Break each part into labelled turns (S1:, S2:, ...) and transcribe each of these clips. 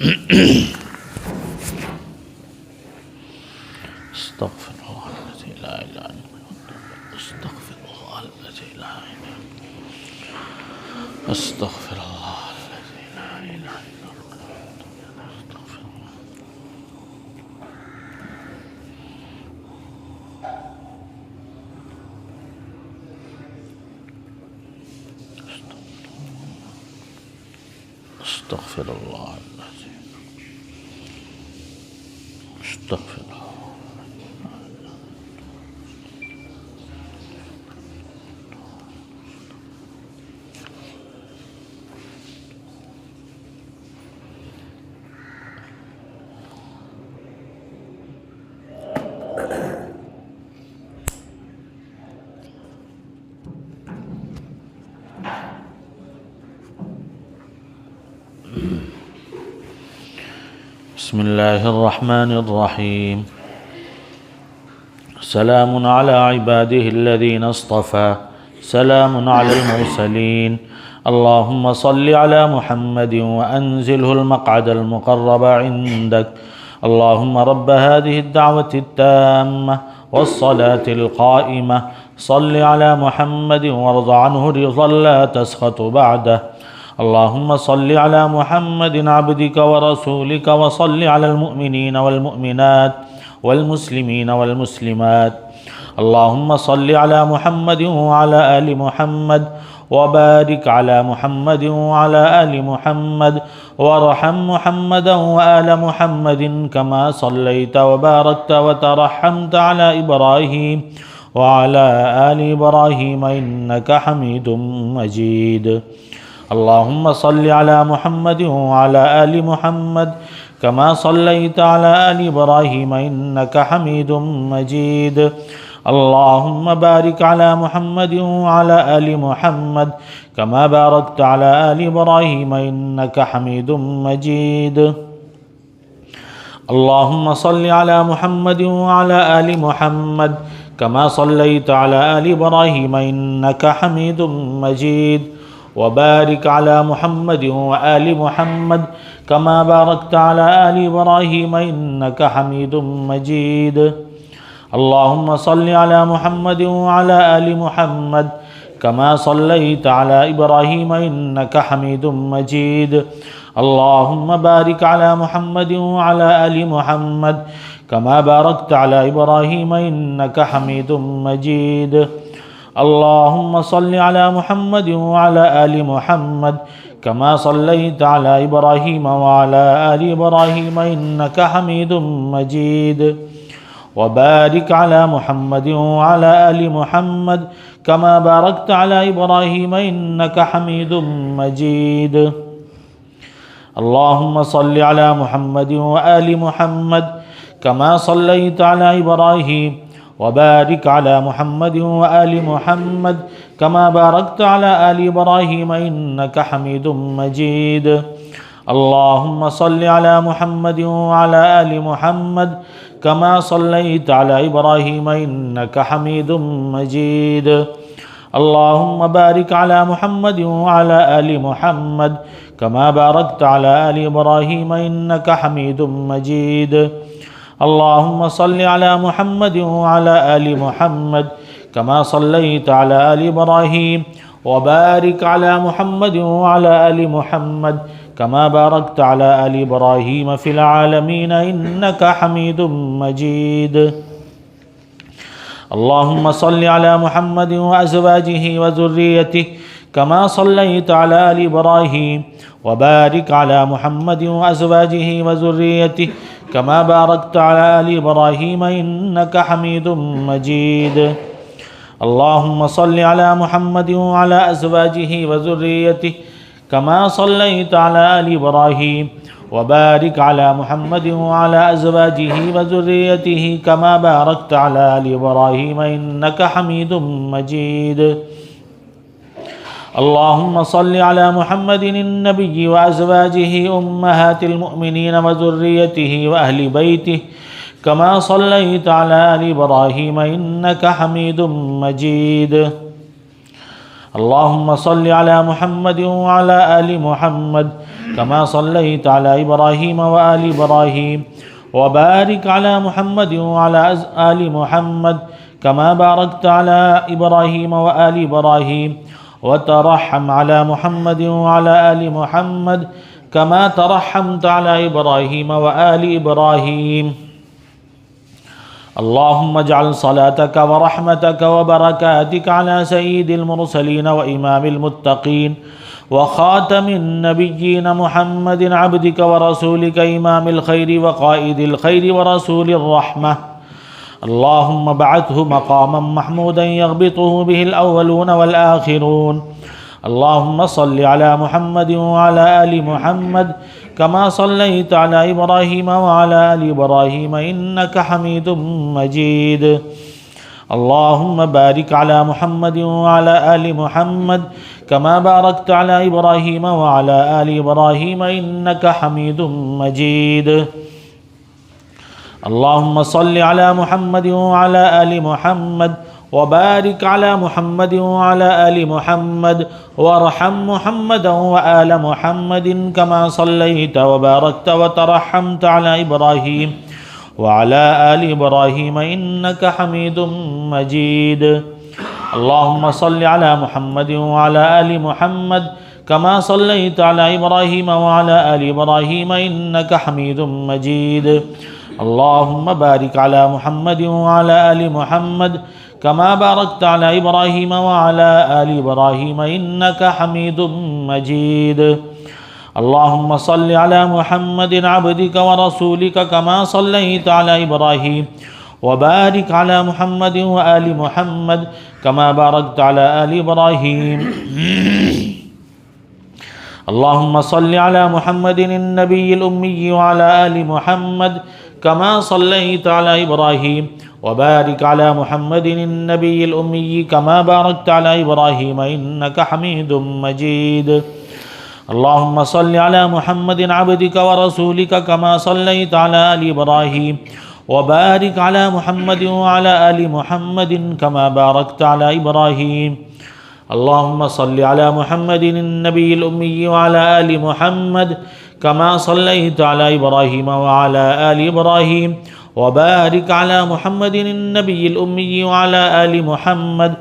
S1: استغفر الله الذي لا اله الا هو استغفر الله الذي لا اله استغفر الله الذي لا اله الا هو استغفر الله استغفر الله الذي استغفر الله بسم الله الرحمن الرحيم سلام على عباده الذين اصطفى سلام على المرسلين اللهم صل على محمد وأنزله المقعد المقرب عندك اللهم رب هذه الدعوة التامة والصلاة القائمة صل على محمد وارض عنه رضا لا تسخط بعده اللهم صل على محمد عبدك ورسولك وصل على المؤمنين والمؤمنات والمسلمين والمسلمات اللهم صل على محمد وعلى آل محمد وبارك على محمد وعلى آل محمد وارحم محمدا وآل محمد كما صليت وباركت وترحمت على إبراهيم وعلى آل إبراهيم إنك حميد مجيد اللهم صل على محمد وعلى آل محمد كما صليت على آل إبراهيم إنك حميد مجيد اللهم بارك على محمد وعلى آل محمد كما باركت على آل إبراهيم إنك حميد مجيد اللهم صل على محمد وعلى آل محمد كما صليت على آل إبراهيم إنك حميد مجيد وبارك على محمد وآل محمد كما باركت على آل إبراهيم إنك حميد مجيد اللهم صل على محمد وعلى آل محمد كما صليت على إبراهيم إنك حميد مجيد اللهم بارك على محمد وعلى آل محمد كما باركت على إبراهيم إنك حميد مجيد اللهم صل على محمد وعلى آل محمد كما صليت على إبراهيم وعلى آل إبراهيم إنك حميد مجيد وبارك على محمد وعلى آل محمد كما باركت على إبراهيم إنك حميد مجيد اللهم صل على محمد وآل محمد كما صليت على إبراهيم وبارك على محمد وآل محمد كما باركت على آل إبراهيم إنك حميد مجيد اللهم صل على محمد وعلى آل محمد كما صليت على إبراهيم إنك حميد مجيد اللهم بارك على محمد وعلى آل محمد كما باركت على آل إبراهيم إنك حميد مجيد اللهم صل على محمد وعلى آل محمد كما صليت على آل إبراهيم وبارك على محمد وعلى آل محمد كما باركت على آل إبراهيم في العالمين إنك حميد مجيد اللهم صل على محمد وأزواجه وذريته كما صليت على آل إبراهيم وبارك على محمد وأزواجه وذريته كما باركت على آل إبراهيم إنك حميد مجيد اللهم صل على محمد وعلى أزواجه وذريته كما صليت على آل إبراهيم وبارك على محمد وعلى أزواجه وذريته كما باركت على آل إبراهيم إنك حميد مجيد اللهم صل على محمد النبي وأزواجه أمهات المؤمنين وذريته وأهل بيته كما صليت على آل إبراهيم إنك حميد مجيد اللهم صل على محمد وعلى آل محمد كما صليت على إبراهيم وآل إبراهيم وبارك على محمد وعلى آل محمد كما باركت على إبراهيم وآل إبراهيم وترحم على محمد وعلى آل محمد كما ترحمت على إبراهيم وآل إبراهيم. اللهم اجعل صلاتك ورحمتك وبركاتك على سيد المرسلين وإمام المتقين وخاتم النبيين محمد عبدك ورسولك إمام الخير وقائد الخير ورسول الرحمة. اللهم ابعثه مقاما محمودا يغبطه به الأولون والآخرون. اللهم صل على محمد وعلى آل محمد كما صليت على إبراهيم وعلى آل إبراهيم إنك حميد مجيد. اللهم بارك على محمد وعلى آل محمد كما باركت على إبراهيم وعلى آل إبراهيم إنك حميد مجيد. اللهم صل على محمد وعلى آل محمد وبارك على محمد وعلى آل محمد وارحم محمدا وآل محمد كما صليت وباركت وترحمت على إبراهيم وعلى آل إبراهيم إنك حميد مجيد. اللهم صل على محمد وعلى آل محمد كما صليت على إبراهيم وعلى آل إبراهيم إنك حميد مجيد. اللهم بارك على محمد وعلى آل محمد كما باركت على إبراهيم وعلى آل إبراهيم إنك حميد مجيد. اللهم صل على محمد عبدك ورسولك كما صليت على إبراهيم وبارك على محمد وآل محمد كما باركت على آل إبراهيم. اللهم صل على محمد النبي الأمي وعلى آل محمد كما صليت على إبراهيم وبارك على محمد النبي الأمي كما باركت على إبراهيم إنك حميد مجيد. اللهم صل على محمد عبدك ورسولك كما صليت على آل إبراهيم وبارك على محمد وعلى آل محمد كما باركت على إبراهيم. اللهم صل على محمد النبي الأمي وعلى آل محمد كما صليت على إبراهيم وعلى آل إبراهيم وبارك على محمد النبي الأمي وعلى آل محمد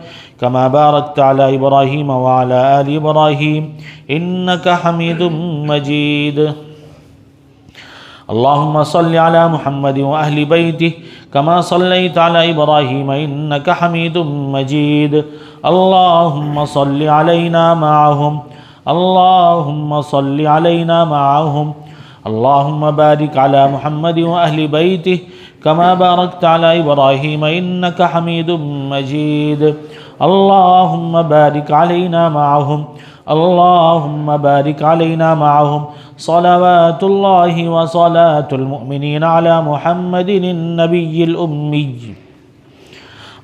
S1: كما باركت على إبراهيم وعلى آل إبراهيم إنك حميد مجيد. اللهم صل على محمد وأهل بيته كما صليت على إبراهيم إنك حميد مجيد. اللهم صل علينا معهم. اللهم صل علينا معهم. اللهم بارك على محمد وأهل بيته كما باركت على إبراهيم إنك حميد مجيد. اللهم بارك علينا معهم. اللهم بارك علينا معهم. صلوات الله وصلاة المؤمنين على محمد النبي الأمي.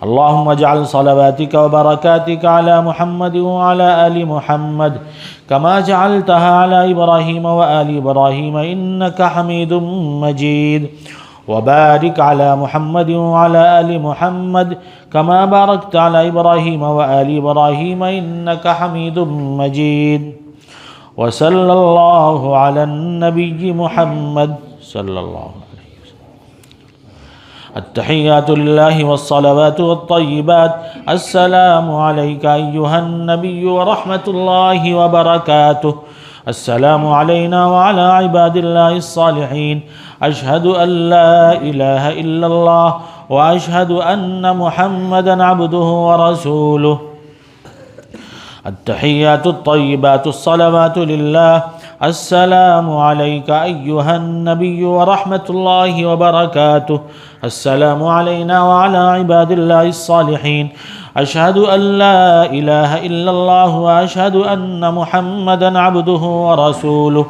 S1: اللهم اجعل صلواتك وبركاتك على محمد وعلى آل محمد كما جعلتها على إبراهيم وآل إبراهيم إنك حميد مجيد. وبارك على محمد وعلى آل محمد كما باركت على إبراهيم وآل إبراهيم إنك حميد مجيد. وصلى الله على النبي محمد صلى الله عليه وسلم. التحيات لله والصلوات والطيبات. السلام عليك أيها النبي ورحمة الله وبركاته. السلام علينا وعلى عباد الله الصالحين. أشهد أن لا إله إلا الله وأشهد أن محمدا عبده ورسوله. التحيات الطيبات الصلوات لله. السلام عليك أيها النبي ورحمة الله وبركاته. السلام علينا وعلى عباد الله الصالحين. أشهد أن لا إله إلا الله وأشهد أن محمدا عبده ورسوله.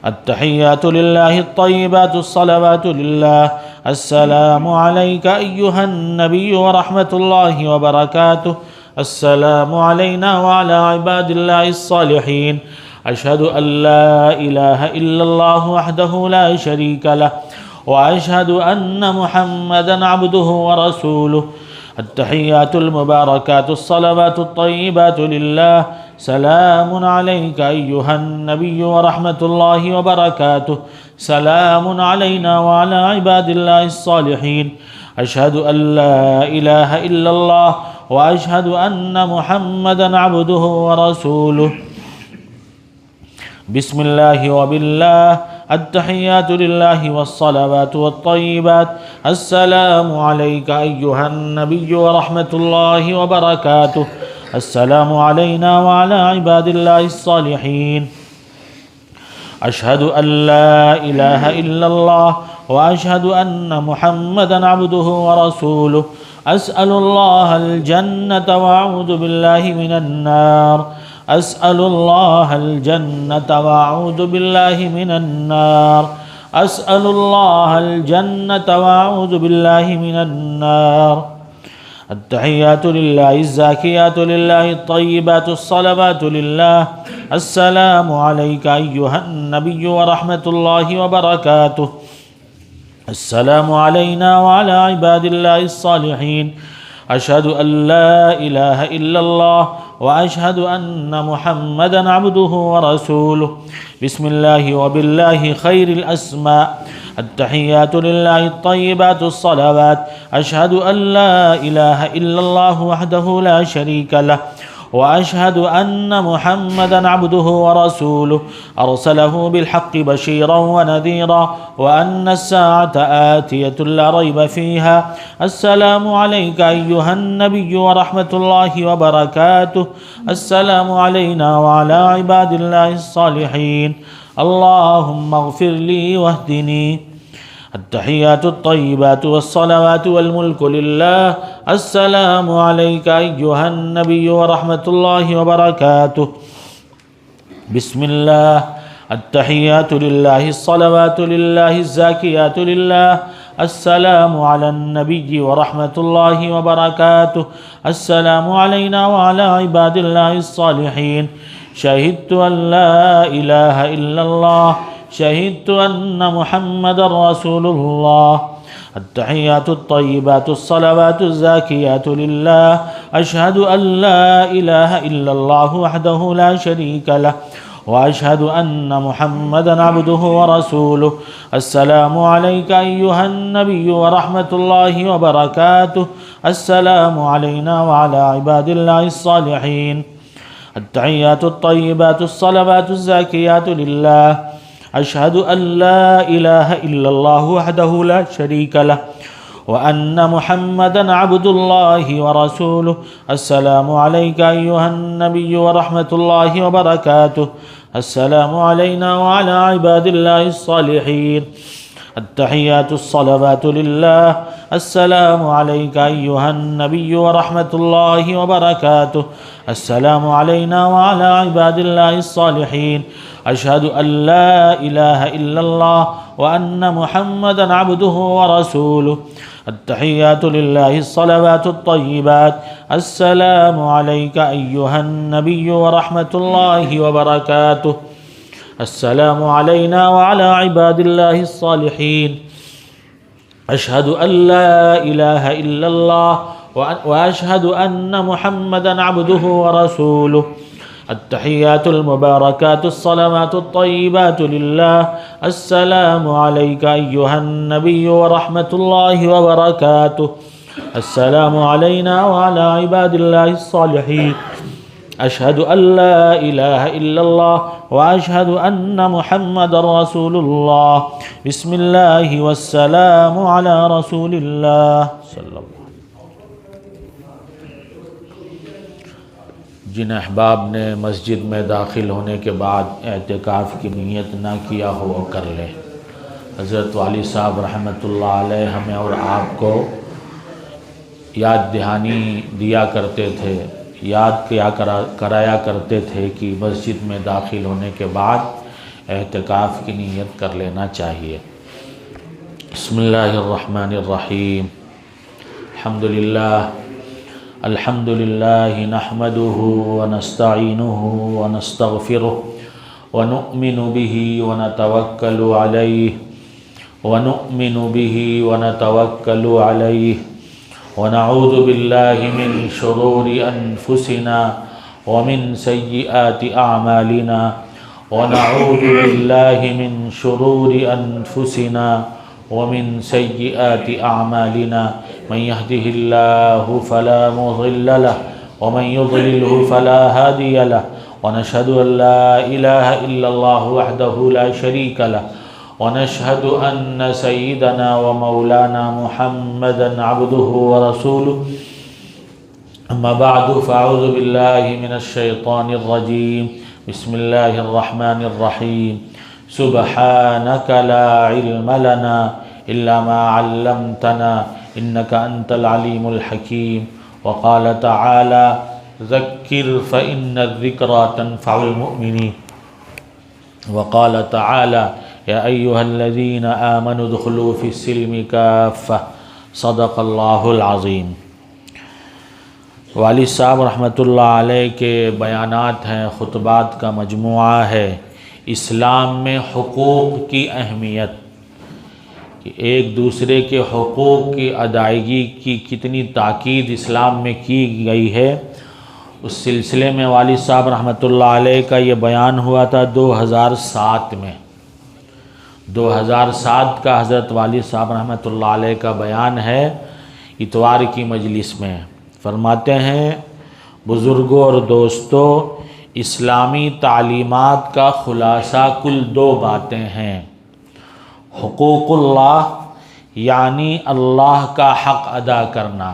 S1: التحيات لله الطيبات الصلوات لله. السلام عليك أيها النبي ورحمة الله وبركاته. السلام علينا وعلى عباد الله الصالحين. أشهد أن لا إله إلا الله وحده لا شريك له وأشهد أن محمدا عبده ورسوله. التحيات المباركات الصلوات الطيبات لله. سلام عليك أيها النبي ورحمة الله وبركاته. سلام علينا وعلى عباد الله الصالحين. أشهد أن لا إله إلا الله وأشهد أن محمدا عبده ورسوله. بسم الله وبالله. التحيات لله والصلوات والطيبات. السلام عليك أيها النبي ورحمة الله وبركاته. السلام علينا وعلى عباد الله الصالحين. أشهد أن لا إله إلا الله وأشهد أن محمدا عبده ورسوله. أسأل الله الجنة وأعوذ بالله من النار. أسأل الله الجنة وأعوذ بالله من النار. أسأل الله الجنة وأعوذ بالله من النار. التحيات لله الزاكيات لله الطيبات الصلوات لله. السلام عليك أيها النبي ورحمة الله وبركاته. السلام علينا وعلى عباد الله الصالحين. أشهد أن لا إله إلا الله وأشهد أن محمدا عبده ورسوله. بسم الله وبالله خير الأسماء. التحيات لله الطيبات الصلوات. أشهد أن لا إله إلا الله وحده لا شريك له وأشهد أن محمدا عبده ورسوله. أرسله بالحق بشيرا ونذيرا وأن الساعة آتية لا ريب فيها. السلام عليك أيها النبي ورحمة الله وبركاته. السلام علينا وعلى عباد الله الصالحين. اللهم اغفر لي واهدني. التحيات الطيبات والصلوات والملك لله. السلام عليك أيها النبي ورحمة الله وبركاته. بسم الله. التحيات لله الصلوات لله الزاكيات لله. السلام على النبي ورحمة الله وبركاته. السلام علينا وعلى عباد الله الصالحين. شهدت أن لا إله إلا الله. شهدت أن محمد رسول الله. التحيات الطيبات الصلوات الزاكيات لله. أشهد أن لا إله إلا الله وحده لا شريك له وأشهد أن محمدا عبده ورسوله. السلام عليك أيها النبي ورحمة الله وبركاته. السلام علينا وعلى عباد الله الصالحين. التحيات الطيبات الصلوات الزاكيات لله. أشهد أن لا إله إلا الله وحده لا شريك له وأن محمدا عبد الله ورسوله. السلام عليك أيها النبي ورحمة الله وبركاته. السلام علينا وعلى عباد الله الصالحين. التحيات الصلوات لله. السلام عليك أيها النبي ورحمة الله وبركاته. السلام علينا وعلى عباد الله الصالحين. أشهد أن لا إله إلا الله وأن محمدا عبده ورسوله. التحيات لله الصلوات الطيبات. السلام عليك أيها النبي ورحمة الله وبركاته. السلام علينا وعلى عباد الله الصالحين. أشهد أن لا إله إلا الله وأشهد أن محمدا عبده ورسوله. التحيات المباركات الصلوات الطيبات لله. السلام عليك أيها النبي ورحمة الله وبركاته. السلام علينا وعلى عباد الله الصالحين. أشهد أن لا إله إلا الله وأشهد أن محمد رسول الله. بسم الله والسلام على رسول الله صلی اللہ علیہ وسلم. جن احباب نے مسجد میں داخل ہونے کے بعد اعتکاف کی نیت نہ کیا ہو وہ کر لے. حضرت والی صاحب رحمۃ اللہ علیہ ہمیں اور آپ کو یاد دہانی دیا کرتے تھے، یاد کرایا کرتے تھے کہ مسجد میں داخل ہونے کے بعد اعتکاف کی نیت کر لینا چاہیے. بسم اللہ الرحمن الرحیم. الحمد للہ نحمده ونستعینه ونستغفره ونؤمن به ونتوکل علیہ ونعوذ بالله من شرور أنفسنا ومن سيئات أعمالنا ونعوذ بالله من شرور أنفسنا ومن سيئات أعمالنا من يهده الله فلا مضل له ومن يضلله فلا هادي له ونشهد أن لا إله إلا الله وحده لا شريك له ونشهد أن سيدنا ومولانا محمدا عبده ورسوله أما بعد فأعوذ بالله من الشيطان الرجيم بسم الله الرحمن الرحيم سبحانك لا علم لنا إلا ما علمتنا إنك أنت العليم الحكيم وقال تعالى ذكر فإن الذكرى تنفع المؤمنين وقال تعالى يا أيها الذين آمنوا ادخلوا في السلم كافة صدق اللہ العظیم۔ والد صاحب رحمۃ اللہ علیہ کے بیانات ہیں، خطبات کا مجموعہ ہے اسلام میں حقوق کی اہمیت، کہ ایک دوسرے کے حقوق کی ادائیگی کی کتنی تاکید اسلام میں کی گئی ہے۔ اس سلسلے میں والد صاحب رحمۃ اللہ علیہ کا یہ بیان ہوا تھا 2007 میں۔ 2007 کا حضرت والد صاحب رحمۃ اللہ علیہ کا بیان ہے، اتوار کی مجلس میں۔ فرماتے ہیں بزرگوں اور دوستوں، اسلامی تعلیمات کا خلاصہ کل 2 باتیں ہیں۔ حقوق اللہ یعنی اللہ کا حق ادا کرنا،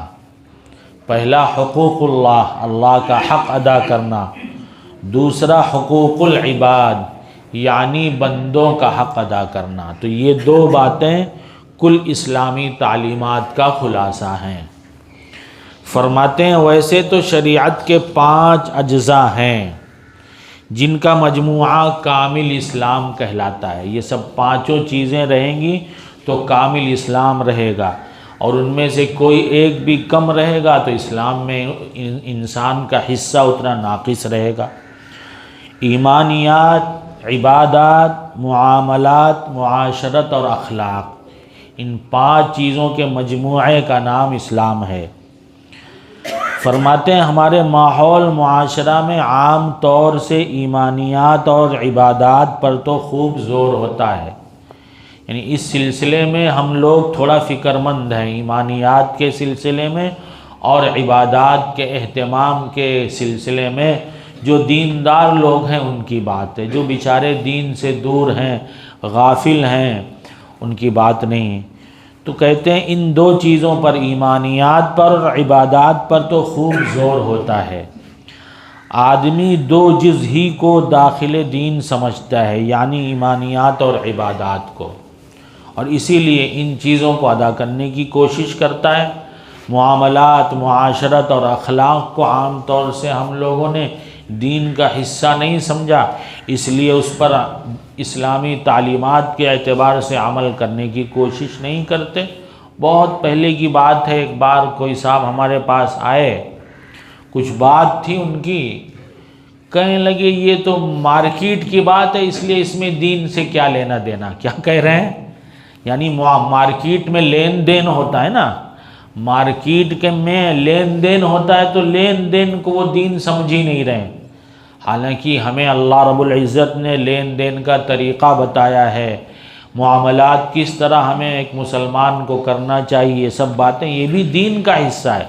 S1: پہلا حقوق اللہ، اللہ کا حق ادا کرنا۔ دوسرا حقوق العباد یعنی بندوں کا حق ادا کرنا۔ تو یہ 2 باتیں کل اسلامی تعلیمات کا خلاصہ ہیں۔ فرماتے ہیں ویسے تو شریعت کے 5 اجزاء ہیں جن کا مجموعہ کامل اسلام کہلاتا ہے۔ یہ سب 5 چیزیں رہیں گی تو کامل اسلام رہے گا، اور ان میں سے کوئی ایک بھی کم رہے گا تو اسلام میں انسان کا حصہ اتنا ناقص رہے گا۔ ایمانیات، عبادات، معاملات، معاشرت اور اخلاق، ان 5 چیزوں کے مجموعے کا نام اسلام ہے۔ فرماتے ہیں ہمارے ماحول معاشرہ میں عام طور سے ایمانیات اور عبادات پر تو خوب زور ہوتا ہے، یعنی اس سلسلے میں ہم لوگ تھوڑا فکر مند ہیں، ایمانیات کے سلسلے میں اور عبادات کے اہتمام کے سلسلے میں۔ جو دیندار لوگ ہیں ان کی بات ہے، جو بیچارے دین سے دور ہیں، غافل ہیں، ان کی بات نہیں۔ تو کہتے ہیں ان 2 چیزوں پر، ایمانیات پر اور عبادات پر تو خوب زور ہوتا ہے۔ آدمی 2 جز ہی کو داخل دین سمجھتا ہے، یعنی ایمانیات اور عبادات کو، اور اسی لیے ان چیزوں کو ادا کرنے کی کوشش کرتا ہے۔ معاملات، معاشرت اور اخلاق کو عام طور سے ہم لوگوں نے دین کا حصہ نہیں سمجھا، اس لیے اس پر اسلامی تعلیمات کے اعتبار سے عمل کرنے کی کوشش نہیں کرتے۔ بہت پہلے کی بات ہے، ایک بار کوئی صاحب ہمارے پاس آئے، کچھ بات تھی ان کی، کہنے لگے یہ تو مارکیٹ کی بات ہے، اس لیے اس میں دین سے کیا لینا دینا۔ کیا کہہ رہے ہیں؟ یعنی مارکیٹ میں لین دین ہوتا ہے نا، مارکیٹ کے میں لین دین ہوتا ہے، تو لین دین کو وہ دین سمجھ ہی نہیں رہے۔ حالانکہ ہمیں اللہ رب العزت نے لین دین کا طریقہ بتایا ہے، معاملات کس طرح ہمیں ایک مسلمان کو کرنا چاہیے، یہ سب باتیں یہ بھی دین کا حصہ ہے،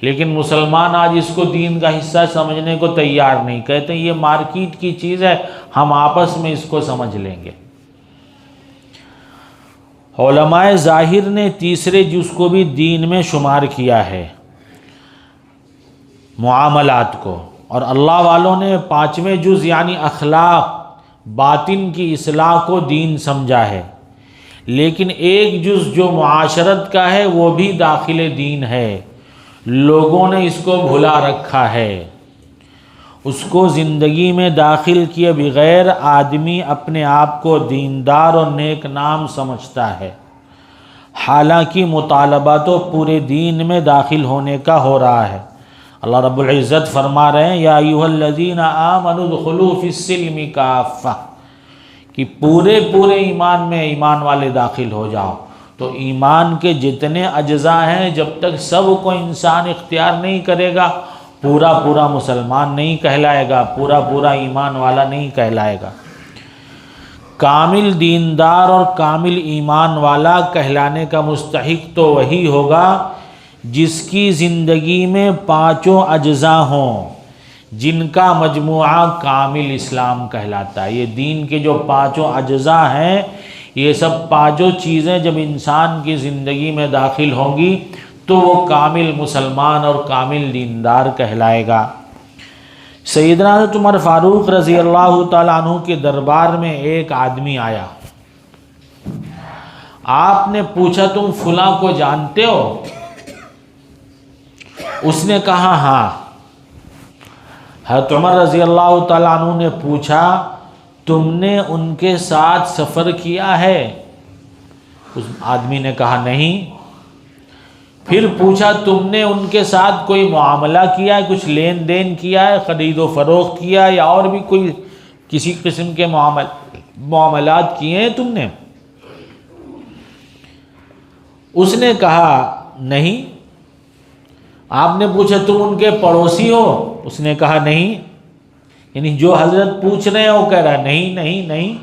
S1: لیکن مسلمان آج اس کو دین کا حصہ سمجھنے کو تیار نہیں، کہتے ہیں یہ مارکیٹ کی چیز ہے، ہم آپس میں اس کو سمجھ لیں گے۔ علماء ظاہر نے تیسرے جز کو بھی دین میں شمار کیا ہے، معاملات کو، اور اللہ والوں نے 5ویں جز یعنی اخلاق، باطن کی اصلاح کو دین سمجھا ہے۔ لیکن ایک جز جو معاشرت کا ہے وہ بھی داخل دین ہے، لوگوں نے اس کو بھلا رکھا ہے۔ اس کو زندگی میں داخل کیے بغیر آدمی اپنے آپ کو دیندار اور نیک نام سمجھتا ہے، حالانکہ مطالبہ تو پورے دین میں داخل ہونے کا ہو رہا ہے۔ اللہ رب العزت فرما رہے ہیں یا ایھا الذین آمنوا ادخلوا فی السلم کافہ، کہ پورے ایمان میں ایمان والے داخل ہو جاؤ۔ تو ایمان کے جتنے اجزاء ہیں جب تک سب کو انسان اختیار نہیں کرے گا پورا پورا مسلمان نہیں کہلائے گا، پورا پورا ایمان والا نہیں کہلائے گا۔ کامل دیندار اور کامل ایمان والا کہلانے کا مستحق تو وہی ہوگا جس کی زندگی میں پانچوں اجزاء ہوں، جن کا مجموعہ کامل اسلام کہلاتا ہے۔ یہ دین کے جو پانچوں اجزاء ہیں، یہ سب پانچوں چیزیں جب انسان کی زندگی میں داخل ہوں گی تو وہ کامل مسلمان اور کامل دیندار کہلائے گا۔ سیدنا حضرت عمر فاروق رضی اللہ تعالیٰ عنہ کے دربار میں ایک آدمی آیا۔ آپ نے پوچھا تم فلاں کو جانتے ہو؟ اس نے کہا ہاں۔ حضرت عمر رضی اللہ تعالیٰ عنہ نے پوچھا تم نے ان کے ساتھ سفر کیا ہے؟ اس آدمی نے کہا نہیں۔ پھر پوچھا تم نے ان کے ساتھ کوئی معاملہ کیا ہے، کچھ لین دین کیا ہے، خرید و فروخت کیا ہے یا اور بھی کوئی کسی قسم کے معاملات کیے ہیں تم نے؟ اس نے کہا نہیں۔ آپ نے پوچھا تم ان کے پڑوسی ہو؟ اس نے کہا نہیں۔ یعنی جو حضرت پوچھ رہے ہیں وہ کہہ رہا ہے نہیں نہیں نہیں۔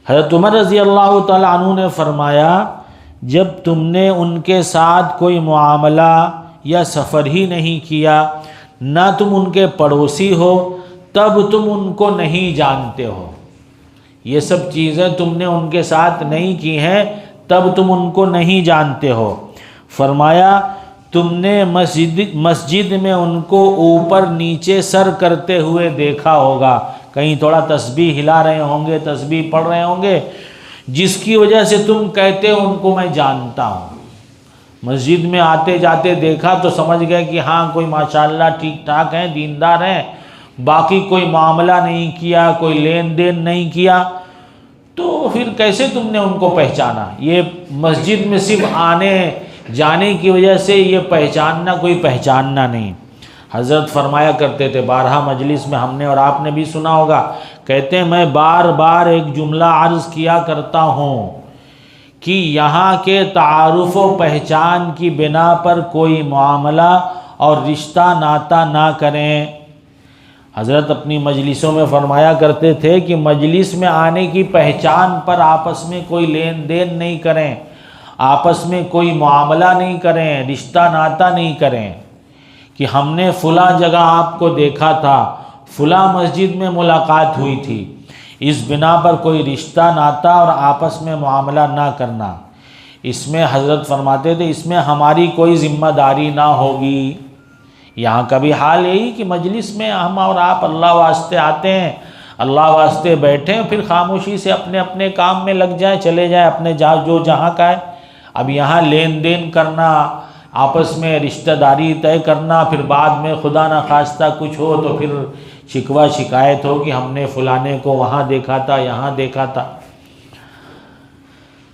S1: حضرت عمر رضی اللہ تعالیٰ عنہ نے فرمایا جب تم نے ان کے ساتھ کوئی معاملہ یا سفر ہی نہیں کیا، نہ تم ان کے پڑوسی ہو، تب تم ان کو نہیں جانتے ہو۔ یہ سب چیزیں تم نے ان کے ساتھ نہیں کی ہیں تب تم ان کو نہیں جانتے ہو۔ فرمایا تم نے مسجد میں ان کو اوپر نیچے سر کرتے ہوئے دیکھا ہوگا، کہیں تھوڑا تسبیح ہلا رہے ہوں گے، تسبیح پڑھ رہے ہوں گے، جس کی وجہ سے تم کہتے ہو ان کو میں جانتا ہوں۔ مسجد میں آتے جاتے دیکھا تو سمجھ گئے کہ ہاں کوئی ماشاءاللہ ٹھیک ٹھاک ہیں، دیندار ہیں، باقی کوئی معاملہ نہیں کیا، کوئی لین دین نہیں کیا، تو پھر کیسے تم نے ان کو پہچانا؟ یہ مسجد میں صرف آنے جانے کی وجہ سے یہ پہچاننا کوئی پہچاننا نہیں۔ حضرت فرمایا کرتے تھے، بارہا مجلس میں ہم نے اور آپ نے بھی سنا ہوگا، کہتے ہیں میں بار بار ایک جملہ عرض کیا کرتا ہوں کہ یہاں کے تعارف و پہچان کی بنا پر کوئی معاملہ اور رشتہ ناتا نہ کریں۔ حضرت اپنی مجلسوں میں فرمایا کرتے تھے کہ مجلس میں آنے کی پہچان پر آپس میں کوئی لین دین نہیں کریں، آپس میں کوئی معاملہ نہیں کریں، رشتہ ناتا نہیں کریں کہ ہم نے فلاں جگہ آپ کو دیکھا تھا، فلاں مسجد میں ملاقات ہوئی تھی، اس بنا پر کوئی رشتہ ناتا اور آپس میں معاملہ نہ کرنا۔ اس میں حضرت فرماتے تھے اس میں ہماری کوئی ذمہ داری نہ ہوگی۔ یہاں کا بھی حال یہی کہ مجلس میں ہم اور آپ اللہ واسطے آتے ہیں، اللہ واسطے بیٹھیں، پھر خاموشی سے اپنے اپنے کام میں لگ جائیں، چلے جائیں اپنے جو جہاں کا ہے۔ اب یہاں لین دین کرنا، آپس میں رشتہ داری طے کرنا، پھر بعد میں خدا نخواستہ کچھ ہو تو پھر شکوہ شکایت ہو کہ ہم نے فلانے کو وہاں دیکھا تھا، یہاں دیکھا تھا۔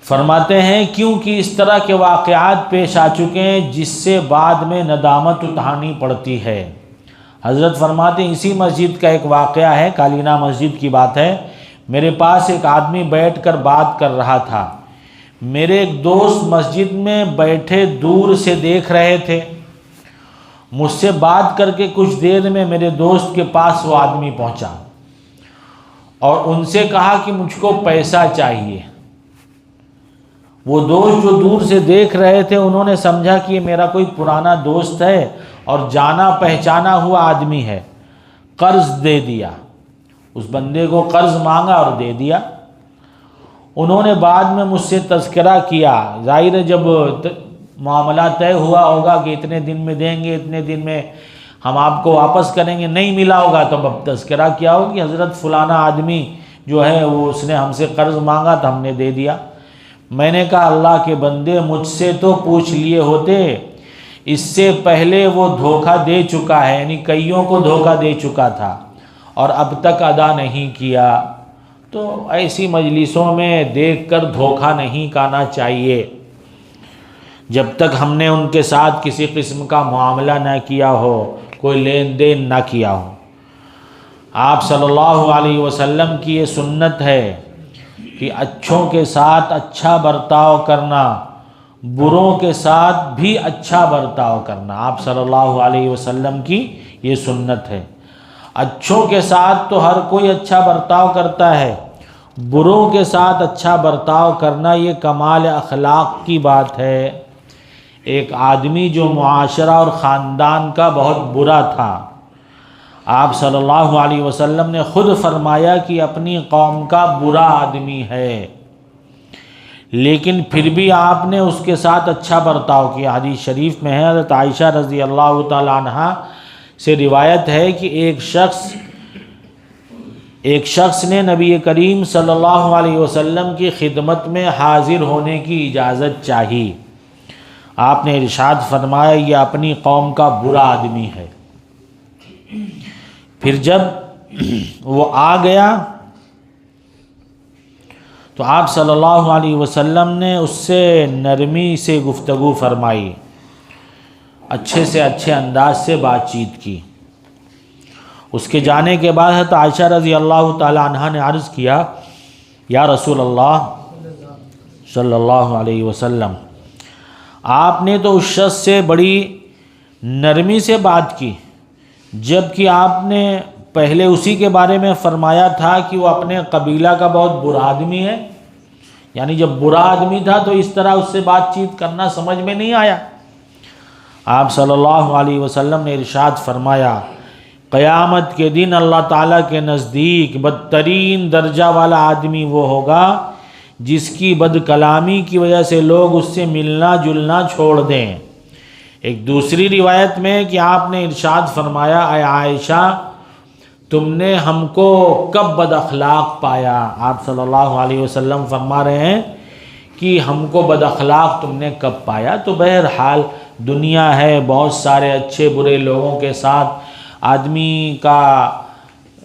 S1: فرماتے ہیں کیونکہ اس طرح کے واقعات پیش آ چکے ہیں جس سے بعد میں ندامت اٹھانی پڑتی ہے۔ حضرت فرماتے ہیں اسی مسجد کا ایک واقعہ ہے، کالینہ مسجد کی بات ہے، میرے پاس ایک آدمی بیٹھ کر بات کر رہا تھا، میرے ایک دوست مسجد میں بیٹھے دور سے دیکھ رہے تھے، مجھ سے بات کر کے کچھ دیر میں میرے دوست کے پاس وہ آدمی پہنچا اور ان سے کہا کہ مجھ کو پیسہ چاہیے۔ وہ دوست جو دور سے دیکھ رہے تھے انہوں نے سمجھا کہ یہ میرا کوئی پرانا دوست ہے اور جانا پہچانا ہوا آدمی ہے، قرض دے دیا، اس بندے کو قرض مانگا اور دے دیا۔ انہوں نے بعد میں مجھ سے تذکرہ کیا، ظاہر ہے جب معاملہ طے ہوا ہوگا کہ اتنے دن میں دیں گے، اتنے دن میں ہم آپ کو واپس کریں گے، نہیں ملا ہوگا تو اب تذکرہ کیا ہو کہ حضرت فلانا آدمی جو ہے وہ اس نے ہم سے قرض مانگا تو ہم نے دے دیا۔ میں نے کہا اللہ کے بندے مجھ سے تو پوچھ لیے ہوتے، اس سے پہلے وہ دھوکہ دے چکا ہے، یعنی کئیوں کو دھوکہ دے چکا تھا اور اب تک ادا نہیں کیا۔ تو ایسی مجلسوں میں دیکھ کر دھوکہ نہیں کھانا چاہیے جب تک ہم نے ان کے ساتھ کسی قسم کا معاملہ نہ کیا ہو، کوئی لین دین نہ کیا ہو۔ آپ صلی اللہ علیہ وسلم کی یہ سنت ہے کہ اچھوں کے ساتھ اچھا برتاؤ کرنا، بروں کے ساتھ بھی اچھا برتاؤ کرنا آپ صلی اللہ علیہ وسلم کی یہ سنت ہے۔ اچھوں کے ساتھ تو ہر کوئی اچھا برتاؤ کرتا ہے، بروں کے ساتھ اچھا برتاؤ کرنا یہ کمال اخلاق کی بات ہے۔ ایک آدمی جو معاشرہ اور خاندان کا بہت برا تھا، آپ صلی اللہ علیہ وسلم نے خود فرمایا کہ اپنی قوم کا برا آدمی ہے، لیکن پھر بھی آپ نے اس کے ساتھ اچھا برتاؤ کیا۔ حدیث شریف میں ہے، حضرت عائشہ رضی اللہ تعالی عنہا سے روایت ہے کہ ایک شخص نے نبی کریم صلی اللہ علیہ وسلم کی خدمت میں حاضر ہونے کی اجازت چاہی۔ آپ نے ارشاد فرمایا یہ اپنی قوم کا برا آدمی ہے۔ پھر جب وہ آ گیا تو آپ صلی اللہ علیہ وسلم نے اس سے نرمی سے گفتگو فرمائی، اچھے سے اچھے انداز سے بات چیت کی۔ اس کے جانے کے بعد حضرت عائشہ رضی اللہ تعالی عنہا نے عرض کیا، یا رسول اللہ صلی اللہ علیہ وسلم، آپ نے تو اس شخص سے بڑی نرمی سے بات کی، جبکہ آپ نے پہلے اسی کے بارے میں فرمایا تھا کہ وہ اپنے قبیلہ کا بہت برا آدمی ہے۔ یعنی جب برا آدمی تھا تو اس طرح اس سے بات چیت کرنا سمجھ میں نہیں آیا۔ آپ صلی اللہ علیہ وسلم نے ارشاد فرمایا، قیامت کے دن اللہ تعالیٰ کے نزدیک بدترین درجہ والا آدمی وہ ہوگا جس کی بد کلامی کی وجہ سے لوگ اس سے ملنا جلنا چھوڑ دیں۔ ایک دوسری روایت میں کہ آپ نے ارشاد فرمایا، اے عائشہ تم نے ہم کو کب بد اخلاق پایا؟ آپ صلی اللہ علیہ وسلم فرما رہے ہیں کہ ہم کو بد اخلاق تم نے کب پایا؟ تو بہرحال دنیا ہے، بہت سارے اچھے برے لوگوں کے ساتھ آدمی کا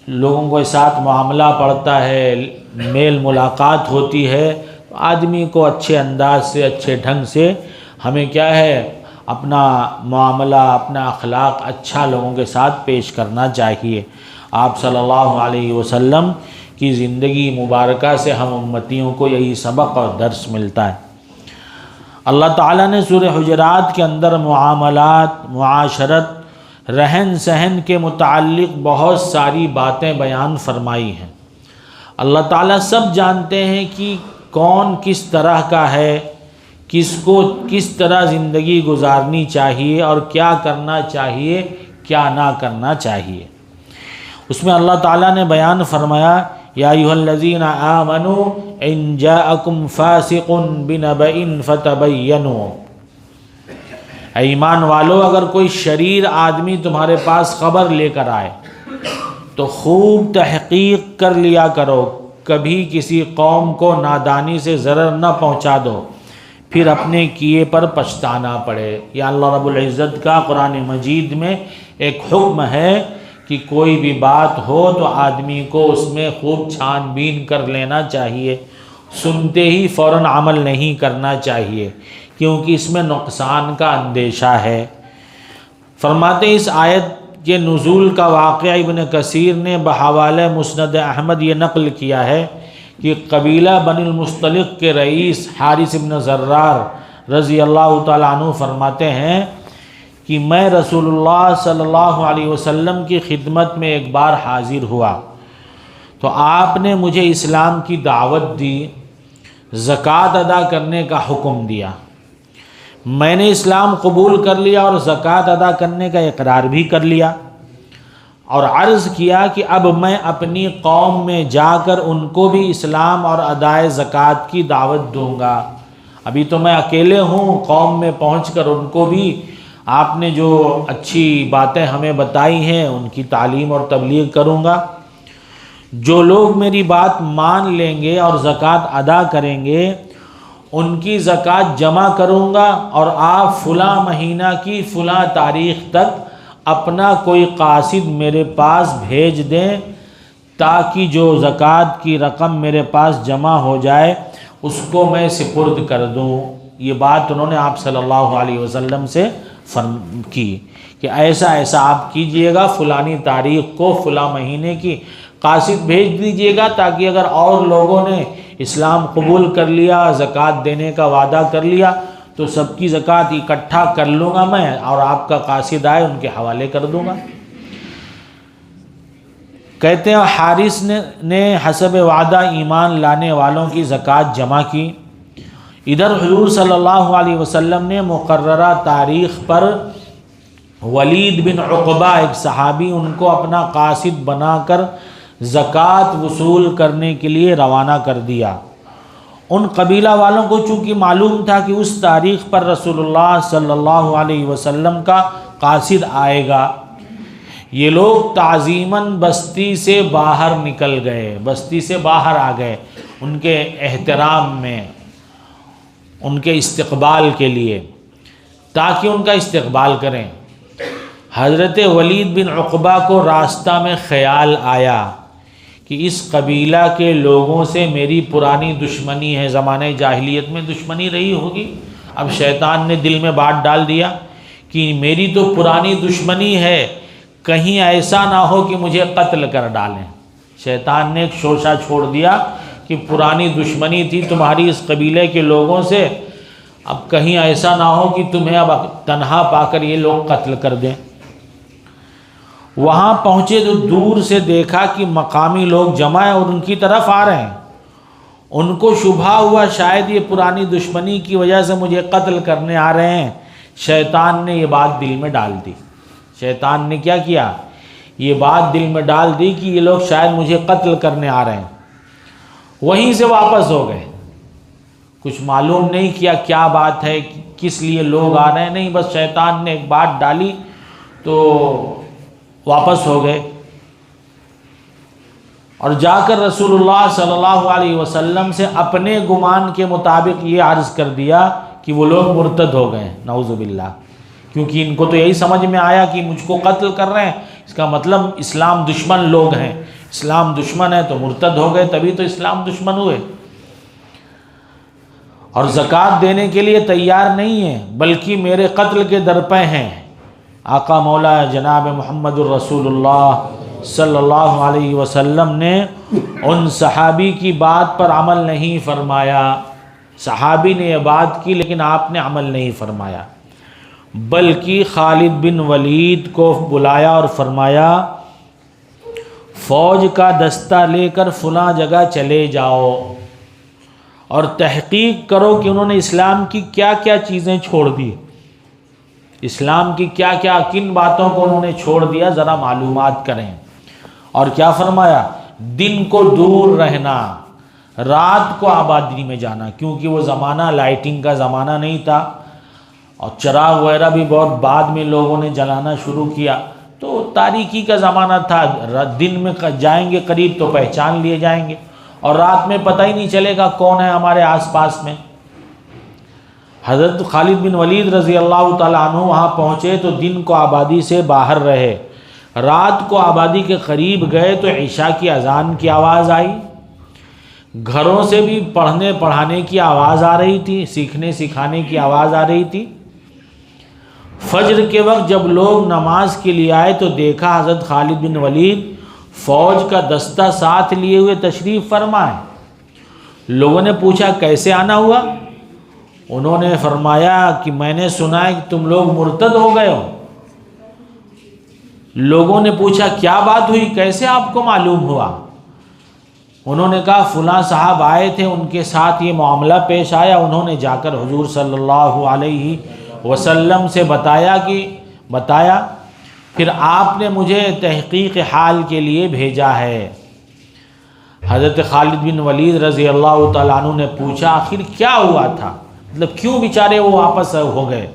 S1: لوگوں کے ساتھ معاملہ پڑتا ہے، میل ملاقات ہوتی ہے، آدمی کو اچھے انداز سے اچھے ڈھنگ سے ہمیں کیا ہے اپنا معاملہ اپنا اخلاق اچھا لوگوں کے ساتھ پیش کرنا چاہیے۔ آپ صلی اللہ علیہ وسلم کی زندگی مبارکہ سے ہم امتیوں کو یہی سبق اور درس ملتا ہے۔ اللہ تعالیٰ نے سورہ حجرات کے اندر معاملات، معاشرت، رہن سہن کے متعلق بہت ساری باتیں بیان فرمائی ہیں۔ اللہ تعالیٰ سب جانتے ہیں کہ کون کس طرح کا ہے، کس کو کس طرح زندگی گزارنی چاہیے اور کیا کرنا چاہیے کیا نہ کرنا چاہیے۔ اس میں اللہ تعالیٰ نے بیان فرمایا، یا ایھا الذین آمنوا ان جاءکم فاسق بنبأ فتبینوا، اے ایمان والو اگر کوئی شریر آدمی تمہارے پاس خبر لے کر آئے تو خوب تحقیق کر لیا کرو، کبھی کسی قوم کو نادانی سے ضرر نہ پہنچا دو پھر اپنے کیے پر پچھتانا پڑے۔ یہ اللہ رب العزت کا قرآن مجید میں ایک حکم ہے کہ کوئی بھی بات ہو تو آدمی کو اس میں خوب چھان بین کر لینا چاہیے، سنتے ہی فوراً عمل نہیں کرنا چاہیے، کیونکہ اس میں نقصان کا اندیشہ ہے۔ فرماتے اس آیت کے نزول کا واقعہ ابن کثیر نے بحوالہ مسند احمد یہ نقل کیا ہے کہ قبیلہ بنی المصطلق کے رئیس حارث بن زرار رضی اللہ تعالیٰ عنہ فرماتے ہیں کہ میں رسول اللہ صلی اللہ علیہ وسلم کی خدمت میں ایک بار حاضر ہوا تو آپ نے مجھے اسلام کی دعوت دی، زکوٰۃ ادا کرنے کا حکم دیا۔ میں نے اسلام قبول کر لیا اور زکوٰۃ ادا کرنے کا اقرار بھی کر لیا، اور عرض کیا کہ اب میں اپنی قوم میں جا کر ان کو بھی اسلام اور ادائے زکوٰۃ کی دعوت دوں گا۔ ابھی تو میں اکیلے ہوں، قوم میں پہنچ کر ان کو بھی آپ نے جو اچھی باتیں ہمیں بتائی ہیں ان کی تعلیم اور تبلیغ کروں گا۔ جو لوگ میری بات مان لیں گے اور زکوٰۃ ادا کریں گے ان کی زکوٰۃ جمع کروں گا، اور آپ فلاں مہینہ کی فلاں تاریخ تک اپنا کوئی قاصد میرے پاس بھیج دیں تاکہ جو زکوٰۃ کی رقم میرے پاس جمع ہو جائے اس کو میں سپرد کر دوں۔ یہ بات انہوں نے آپ صلی اللہ علیہ وسلم سے کی کہ ایسا ایسا آپ کیجئے گا، فلانی تاریخ کو فلاں مہینے کی قاصد بھیج دیجئے گا تاکہ اگر اور لوگوں نے اسلام قبول کر لیا، زکوٰۃ دینے کا وعدہ کر لیا تو سب کی زکوٰۃ اکٹھا کر لوں گا میں، اور آپ کا قاصد آئے ان کے حوالے کر دوں گا۔ کہتے ہیں حارث نے حسب وعدہ ایمان لانے والوں کی زکوٰۃ جمع کی۔ ادھر حضور صلی اللہ علیہ وسلم نے مقررہ تاریخ پر ولید بن عقبہ ایک صحابی، ان کو اپنا قاصد بنا کر زکوٰۃ وصول کرنے کے لیے روانہ کر دیا۔ ان قبیلہ والوں کو چونکہ معلوم تھا کہ اس تاریخ پر رسول اللہ صلی اللہ علیہ وسلم کا قاصد آئے گا، یہ لوگ تعظیماً بستی سے باہر نکل گئے، بستی سے باہر آ گئے ان کے احترام میں، ان کے استقبال کے لیے، تاکہ ان کا استقبال کریں۔ حضرت ولید بن عقبہ کو راستہ میں خیال آیا کہ اس قبیلہ کے لوگوں سے میری پرانی دشمنی ہے، زمانہ جاہلیت میں دشمنی رہی ہوگی، اب شیطان نے دل میں بات ڈال دیا کہ میری تو پرانی دشمنی ہے، کہیں ایسا نہ ہو کہ مجھے قتل کر ڈالیں۔ شیطان نے ایک شوشہ چھوڑ دیا کہ پرانی دشمنی تھی تمہاری اس قبیلے کے لوگوں سے، اب کہیں ایسا نہ ہو کہ تمہیں اب تنہا پا کر یہ لوگ قتل کر دیں۔ وہاں پہنچے تو دور سے دیکھا کہ مقامی لوگ جمع ہیں اور ان کی طرف آ رہے ہیں۔ ان کو شبہ ہوا شاید یہ پرانی دشمنی کی وجہ سے مجھے قتل کرنے آ رہے ہیں۔ شیطان نے یہ بات دل میں ڈال دی۔ شیطان نے کیا کیا؟ یہ بات دل میں ڈال دی کہ یہ لوگ شاید مجھے قتل کرنے آ رہے ہیں۔ وہیں سے واپس ہو گئے، کچھ معلوم نہیں کیا کیا بات ہے، کس لیے لوگ آ رہے ہیں، نہیں، بس شیطان نے ایک بات ڈالی تو واپس ہو گئے، اور جا کر رسول اللہ صلی اللہ علیہ وسلم سے اپنے گمان کے مطابق یہ عرض کر دیا کہ وہ لوگ مرتد ہو گئے، نعوذ باللہ، کیونکہ ان کو تو یہی سمجھ میں آیا کہ مجھ کو قتل کر رہے ہیں، اس کا مطلب اسلام دشمن لوگ ہیں، اسلام دشمن ہے تو مرتد ہو گئے، تبھی تو اسلام دشمن ہوئے، اور زکوٰۃ دینے کے لیے تیار نہیں ہیں، بلکہ میرے قتل کے درپے ہیں۔ آقا مولا جناب محمد الرسول اللہ صلی اللہ علیہ وسلم نے ان صحابی کی بات پر عمل نہیں فرمایا۔ صحابی نے یہ بات کی لیکن آپ نے عمل نہیں فرمایا، بلکہ خالد بن ولید کو بلایا اور فرمایا فوج کا دستہ لے کر فلاں جگہ چلے جاؤ اور تحقیق کرو کہ انہوں نے اسلام کی کیا کیا چیزیں چھوڑ دی، اسلام کی کیا کیا، کن باتوں کو انہوں نے چھوڑ دیا، ذرا معلومات کریں۔ اور کیا فرمایا؟ دن کو دور رہنا، رات کو آبادی میں جانا، کیونکہ وہ زمانہ لائٹنگ کا زمانہ نہیں تھا، اور چراغ وغیرہ بھی بہت بعد میں لوگوں نے جلانا شروع کیا، تو تاریکی کا زمانہ تھا، دن میں جائیں گے قریب تو پہچان لیے جائیں گے، اور رات میں پتہ ہی نہیں چلے گا کون ہے ہمارے آس پاس میں۔ حضرت خالد بن ولید رضی اللہ تعالیٰ عنہ وہاں پہنچے تو دن کو آبادی سے باہر رہے، رات کو آبادی کے قریب گئے تو عشاء کی اذان کی آواز آئی، گھروں سے بھی پڑھنے پڑھانے کی آواز آ رہی تھی، سیکھنے سکھانے کی آواز آ رہی تھی۔ فجر کے وقت جب لوگ نماز کے لیے آئے تو دیکھا حضرت خالد بن ولید فوج کا دستہ ساتھ لیے ہوئے تشریف فرمائے۔ لوگوں نے پوچھا کیسے آنا ہوا؟ انہوں نے فرمایا کہ میں نے سنا ہے کہ تم لوگ مرتد ہو گئے ہو۔ لوگوں نے پوچھا کیا بات ہوئی، کیسے آپ کو معلوم ہوا؟ انہوں نے کہا فلاں صاحب آئے تھے، ان کے ساتھ یہ معاملہ پیش آیا، انہوں نے جا کر حضور صلی اللہ علیہ وسلم سے بتایا، پھر آپ نے مجھے تحقیق حال کے لیے بھیجا ہے۔ حضرت خالد بن ولید رضی اللہ تعالیٰ عنہ نے پوچھا آخر کیا ہوا تھا، مطلب کیوں بیچارے وہ واپس ہو گئے؟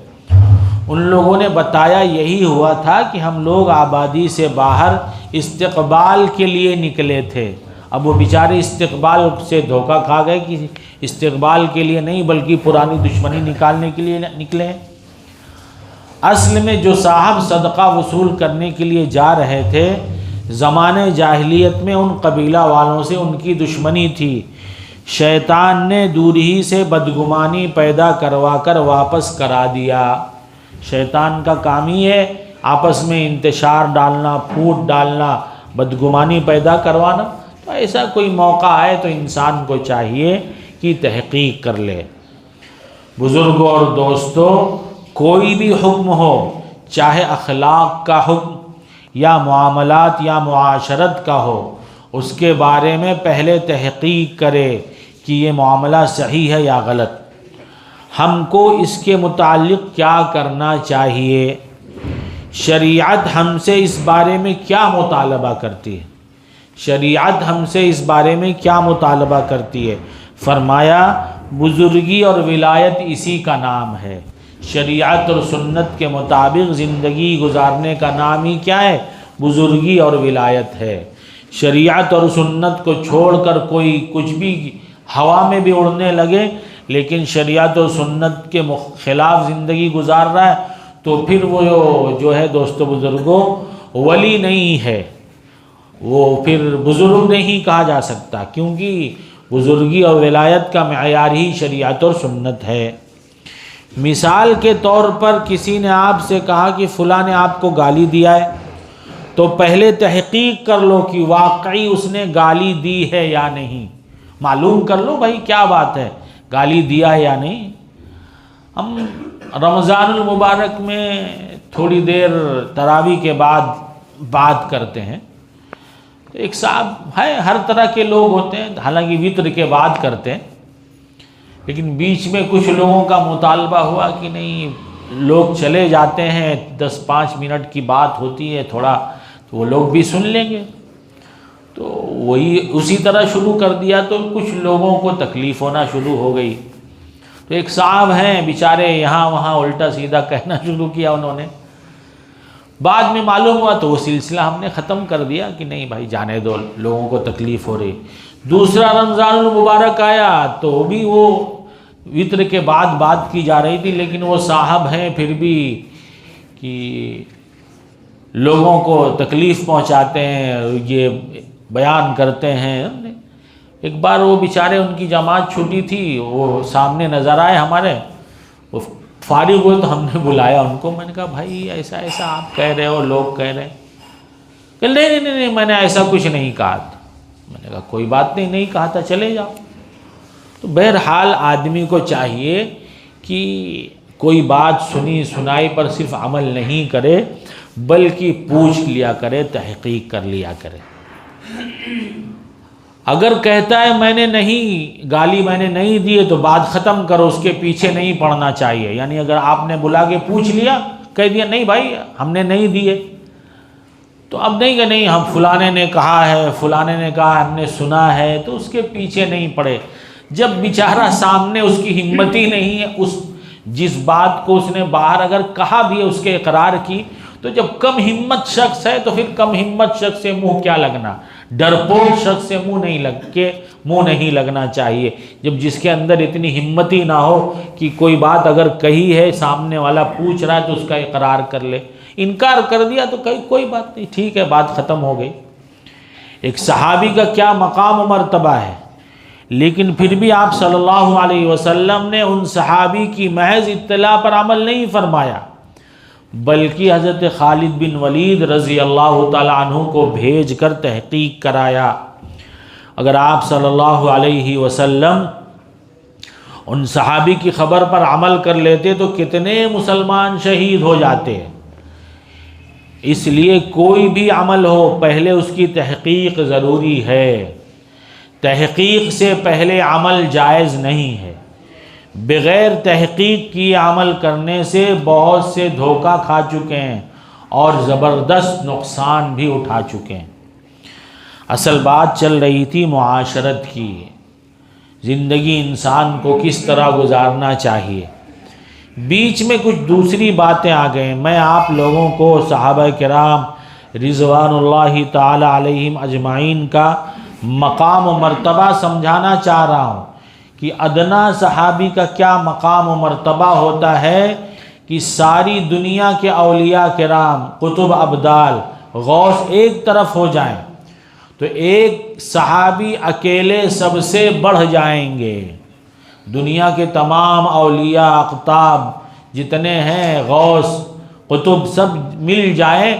S1: ان لوگوں نے بتایا یہی ہوا تھا کہ ہم لوگ آبادی سے باہر استقبال کے لیے نکلے تھے، اب وہ بیچارے استقبال سے دھوکہ کھا گئے کہ استقبال کے لیے نہیں بلکہ پرانی دشمنی نکالنے کے لیے نکلے ہیں۔ اصل میں جو صاحب صدقہ وصول کرنے کے لیے جا رہے تھے، زمانے جاہلیت میں ان قبیلہ والوں سے ان کی دشمنی تھی، شیطان نے دور ہی سے بدگمانی پیدا کروا کر واپس کرا دیا۔ شیطان کا کام ہی ہے آپس میں انتشار ڈالنا، پھوٹ ڈالنا، بدگمانی پیدا کروانا، تو ایسا کوئی موقع آئے تو انسان کو چاہیے کہ تحقیق کر لے۔ بزرگوں اور دوستوں، کوئی بھی حکم ہو، چاہے اخلاق کا حکم یا معاملات یا معاشرت کا ہو، اس کے بارے میں پہلے تحقیق کرے کہ یہ معاملہ صحیح ہے یا غلط، ہم کو اس کے متعلق کیا کرنا چاہیے، شریعت ہم سے اس بارے میں کیا مطالبہ کرتی ہے، شریعت ہم سے اس بارے میں کیا مطالبہ کرتی ہے۔ فرمایا بزرگی اور ولایت اسی کا نام ہے، شریعت اور سنت کے مطابق زندگی گزارنے کا نام ہی کیا ہے؟ بزرگی اور ولایت ہے۔ شریعت اور سنت کو چھوڑ کر کوئی کچھ بھی ہوا میں بھی اڑنے لگے لیکن شریعت اور سنت کے خلاف زندگی گزار رہا ہے تو پھر وہ جو ہے دوستو بزرگوں ولی نہیں ہے، وہ پھر بزرگ نہیں کہا جا سکتا، کیونکہ بزرگی اور ولایت کا معیار ہی شریعت اور سنت ہے۔ مثال کے طور پر کسی نے آپ سے کہا کہ فلاں نے آپ کو گالی دیا ہے، تو پہلے تحقیق کر لو کہ واقعی اس نے گالی دی ہے یا نہیں، معلوم کر لو بھائی کیا بات ہے، گالی دیا ہے یا نہیں۔ ہم رمضان المبارک میں تھوڑی دیر تراویح کے بعد بات کرتے ہیں، تو ایک صاحب ہے، ہر طرح کے لوگ ہوتے ہیں، حالانکہ وطر کے بعد کرتے ہیں، لیکن بیچ میں کچھ لوگوں کا مطالبہ ہوا کہ نہیں لوگ چلے جاتے ہیں، 10-5 منٹ کی بات ہوتی ہے تھوڑا، تو وہ لوگ بھی سن لیں گے، تو وہی اسی طرح شروع کر دیا تو کچھ لوگوں کو تکلیف ہونا شروع ہو گئی۔ تو ایک صاحب ہیں بیچارے یہاں وہاں الٹا سیدھا کہنا شروع کیا انہوں نے، بعد میں معلوم ہوا تو وہ سلسلہ ہم نے ختم کر دیا کہ نہیں بھائی جانے دو، لوگوں کو تکلیف ہو رہی۔ دوسرا رمضان المبارک آیا تو بھی وہ وطر کے بعد بات کی جا رہی تھی، لیکن وہ صاحب ہیں پھر بھی کہ لوگوں کو تکلیف پہنچاتے ہیں، یہ بیان کرتے ہیں۔ ایک بار وہ بیچارے ان کی جماعت چھوٹی تھی، وہ سامنے نظر آئے ہمارے، وہ فارغ ہوئے تو ہم نے بلایا ان کو، میں نے کہا بھائی ایسا ایسا آپ کہہ رہے ہو، لوگ کہہ رہے ہیں کہ نہیں میں نے ایسا کچھ نہیں کہا تھا۔ میں نے کہا کوئی بات نہیں کہا تھا، چلے جاؤ۔ تو بہرحال آدمی کو چاہیے کہ کوئی بات سنی سنائی پر صرف عمل نہیں کرے بلکہ پوچھ لیا کرے، تحقیق کر لیا کرے۔ اگر کہتا ہے میں نے نہیں گالی میں نے نہیں دی ہے تو بات ختم کرو، اس کے پیچھے نہیں پڑنا چاہیے۔ یعنی اگر آپ نے بلا کے پوچھ لیا، کہہ دیا نہیں بھائی ہم نے نہیں دیے، تو اب نہیں کہ نہیں ہم فلانے نے کہا ہے، فلانے نے کہا ہم نے سنا ہے، تو اس کے پیچھے نہیں پڑے۔ جب بیچارہ سامنے اس کی ہمت ہی نہیں ہے، اس جس بات کو اس نے باہر اگر کہا بھی ہے اس کے اقرار کی، تو جب کم ہمت شخص ہے تو پھر کم ہمت شخص سے منہ کیا لگنا، ڈرپوک شخص سے منہ نہیں لگنا چاہیے۔ جب جس کے اندر اتنی ہمت ہی نہ ہو کہ کوئی بات اگر کہی ہے سامنے والا پوچھ رہا ہے تو اس کا اقرار کر لے، انکار کر دیا تو کوئی بات نہیں، ٹھیک ہے بات ختم ہو گئی۔ ایک صحابی کا کیا مقام و مرتبہ ہے، لیکن پھر بھی آپ صلی اللہ علیہ وسلم نے ان صحابی کی محض اطلاع پر عمل نہیں فرمایا، بلکہ حضرت خالد بن ولید رضی اللہ تعالیٰ عنہ کو بھیج کر تحقیق کرایا۔ اگر آپ صلی اللہ علیہ وسلم ان صحابی کی خبر پر عمل کر لیتے تو کتنے مسلمان شہید ہو جاتے۔ اس لیے کوئی بھی عمل ہو پہلے اس کی تحقیق ضروری ہے، تحقیق سے پہلے عمل جائز نہیں ہے۔ بغیر تحقیق کی عمل کرنے سے بہت سے دھوکہ کھا چکے ہیں اور زبردست نقصان بھی اٹھا چکے ہیں۔ اصل بات چل رہی تھی معاشرت کی، زندگی انسان کو کس طرح گزارنا چاہیے، بیچ میں کچھ دوسری باتیں آ گئیں۔ میں آپ لوگوں کو صحابہ کرام رضوان اللہ تعالی علیہم اجمعین کا مقام و مرتبہ سمجھانا چاہ رہا ہوں کہ ادنا صحابی کا کیا مقام و مرتبہ ہوتا ہے کہ ساری دنیا کے اولیاء کرام قطب ابدال غوث ایک طرف ہو جائیں تو ایک صحابی اکیلے سب سے بڑھ جائیں گے۔ دنیا کے تمام اولیاء اقطاب جتنے ہیں غوث قطب سب مل جائیں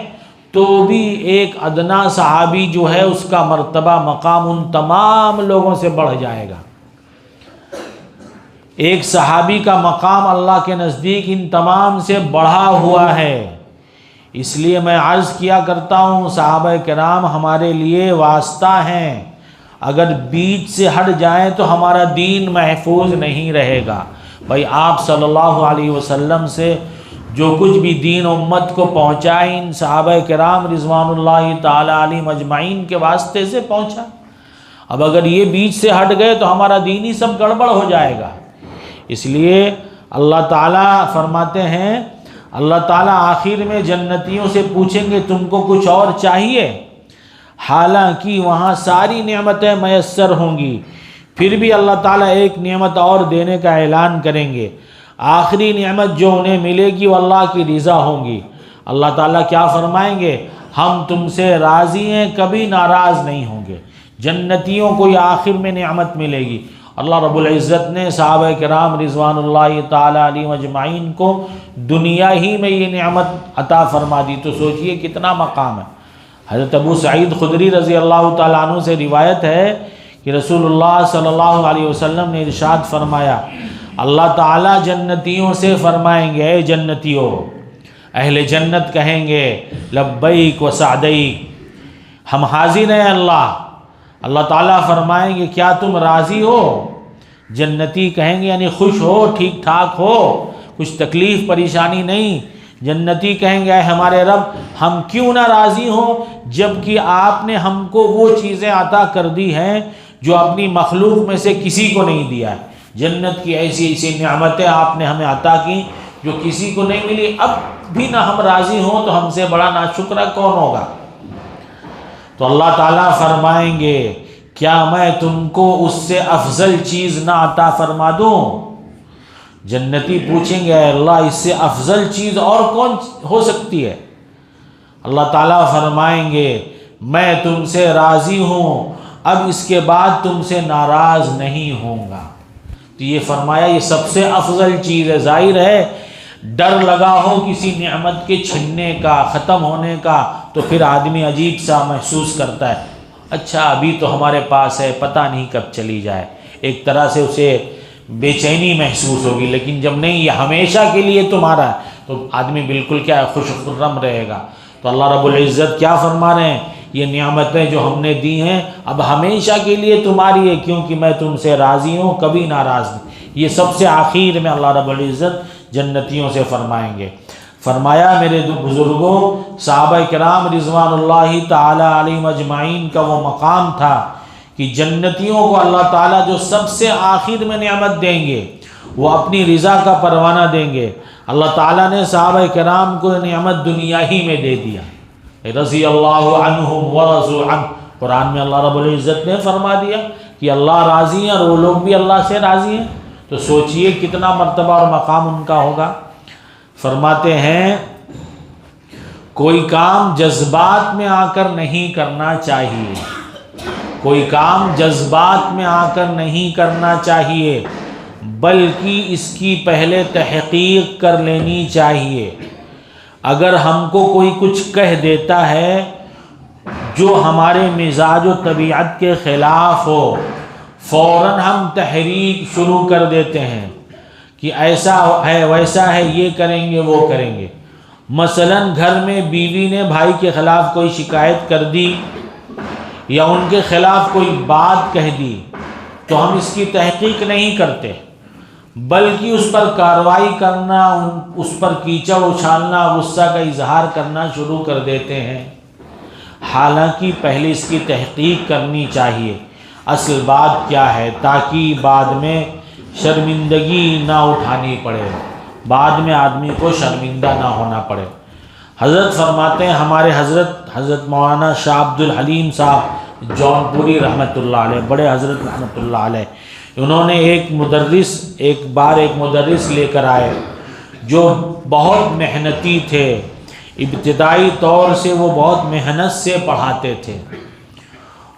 S1: تو بھی ایک ادنا صحابی جو ہے اس کا مرتبہ مقام ان تمام لوگوں سے بڑھ جائے گا۔ ایک صحابی کا مقام اللہ کے نزدیک ان تمام سے بڑھا ہوا ہے۔ اس لیے میں عرض کیا کرتا ہوں صحابہ کرام ہمارے لیے واسطہ ہیں، اگر بیچ سے ہٹ جائیں تو ہمارا دین محفوظ نہیں رہے گا۔ بھائی آپ صلی اللہ علیہ وسلم سے جو کچھ بھی دین امت کو پہنچا ان صحابہ کرام رضوان اللہ تعالی علیہم اجمعین کے واسطے سے پہنچا۔ اب اگر یہ بیچ سے ہٹ گئے تو ہمارا دین ہی سب گڑبڑ ہو جائے گا۔ اس لیے اللہ تعالیٰ فرماتے ہیں، اللہ تعالیٰ آخر میں جنتیوں سے پوچھیں گے تم کو کچھ اور چاہیے؟ حالانکہ وہاں ساری نعمتیں میسر ہوں گی، پھر بھی اللہ تعالیٰ ایک نعمت اور دینے کا اعلان کریں گے۔ آخری نعمت جو انہیں ملے گی وہ اللہ کی رضا ہوں گی۔ اللہ تعالیٰ کیا فرمائیں گے؟ ہم تم سے راضی ہیں، کبھی ناراض نہیں ہوں گے۔ جنتیوں کو یہ آخر میں نعمت ملے گی۔ اللہ رب العزت نے صحابہ کرام رضوان اللہ تعالی علیہم اجمعین کو دنیا ہی میں یہ نعمت عطا فرما دی، تو سوچئے کتنا مقام ہے۔ حضرت ابو سعید خدری رضی اللہ تعالیٰ عنہ سے روایت ہے کہ رسول اللہ صلی اللہ علیہ وسلم نے ارشاد فرمایا، اللہ تعالیٰ جنتیوں سے فرمائیں گے، اے جنتیوں، اہل جنت کہیں گے لبیک و سعدیک، ہم حاضر ہیں اللہ۔ اللہ تعالیٰ فرمائیں گے کیا تم راضی ہو؟ جنتی کہیں گے یعنی خوش ہو، ٹھیک ٹھاک ہو، کچھ تکلیف پریشانی نہیں۔ جنتی کہیں گے اے ہمارے رب ہم کیوں نہ راضی ہوں، جبکہ آپ نے ہم کو وہ چیزیں عطا کر دی ہیں جو اپنی مخلوق میں سے کسی کو نہیں دیا ہے۔ جنت کی ایسی ایسی نعمتیں آپ نے ہمیں عطا کی جو کسی کو نہیں ملی، اب بھی نہ ہم راضی ہوں تو ہم سے بڑا ناشکرہ کون ہوگا؟ تو اللہ تعالیٰ فرمائیں گے کیا میں تم کو اس سے افضل چیز نہ عطا فرما دوں؟ جنتی پوچھیں گے اے اللہ اس سے افضل چیز اور کون ہو سکتی ہے؟ اللہ تعالیٰ فرمائیں گے میں تم سے راضی ہوں، اب اس کے بعد تم سے ناراض نہیں ہوں گا۔ تو یہ فرمایا یہ سب سے افضل چیز ہے۔ ظاہر ہے ڈر لگا ہو کسی نعمت کے چھننے کا، ختم ہونے کا، تو پھر آدمی عجیب سا محسوس کرتا ہے، اچھا ابھی تو ہمارے پاس ہے، پتہ نہیں کب چلی جائے، ایک طرح سے اسے بے چینی محسوس ہوگی۔ لیکن جب نہیں یہ ہمیشہ کے لیے تمہارا ہے تو آدمی بالکل کیا ہے، خوش و خرم رہے گا۔ تو اللہ رب العزت کیا فرما رہے ہیں، یہ نعمتیں جو ہم نے دی ہیں اب ہمیشہ کے لیے تمہاری ہے، کیونکہ میں تم سے راضی ہوں، کبھی ناراض نہیں۔ یہ سب سے آخر میں اللہ رب العزت جنتیوں سے فرمائیں گے۔ فرمایا میرے بزرگوں، صحابہ کرام رضوان اللہ تعالی علیہم اجمعین کا وہ مقام تھا کہ جنتیوں کو اللہ تعالیٰ جو سب سے آخر میں نعمت دیں گے وہ اپنی رضا کا پروانہ دیں گے۔ اللہ تعالیٰ نے صحابہ کرام کو نعمت دنیا ہی میں دے دیا، رضی اللہ عنہم ورضوا عنہ۔ قرآن میں اللہ رب العزت نے فرما دیا کہ اللہ راضی ہیں اور وہ لوگ بھی اللہ سے راضی ہیں۔ تو سوچئے کتنا مرتبہ اور مقام ان کا ہوگا۔ فرماتے ہیں کوئی کام جذبات میں آ کر نہیں کرنا چاہیے، کوئی کام جذبات میں آ کر نہیں کرنا چاہیے، بلکہ اس کی پہلے تحقیق کر لینی چاہیے۔ اگر ہم کو کوئی کچھ کہہ دیتا ہے جو ہمارے مزاج و طبیعت کے خلاف ہو، فوراً ہم تحریک شروع کر دیتے ہیں کہ ایسا ہے ویسا ہے، یہ کریں گے وہ کریں گے۔ مثلاً گھر میں بیوی نے بھائی کے خلاف کوئی شکایت کر دی یا ان کے خلاف کوئی بات کہہ دی تو ہم اس کی تحقیق نہیں کرتے، بلکہ اس پر کارروائی کرنا، اس پر کیچڑ اچھالنا، غصہ کا اظہار کرنا شروع کر دیتے ہیں۔ حالانکہ پہلے اس کی تحقیق کرنی چاہیے، اصل بات کیا ہے، تاکہ بعد میں شرمندگی نہ اٹھانی پڑے، بعد میں آدمی کو شرمندہ نہ ہونا پڑے۔ حضرت فرماتے ہیں ہمارے حضرت مولانا شاہ عبد الحلیم صاحب جون پوری رحمۃ اللہ علیہ، بڑے حضرت رحمۃ اللہ علیہ، انہوں نے ایک بار مدرس لے کر آئے جو بہت محنتی تھے، ابتدائی طور سے وہ بہت محنت سے پڑھاتے تھے۔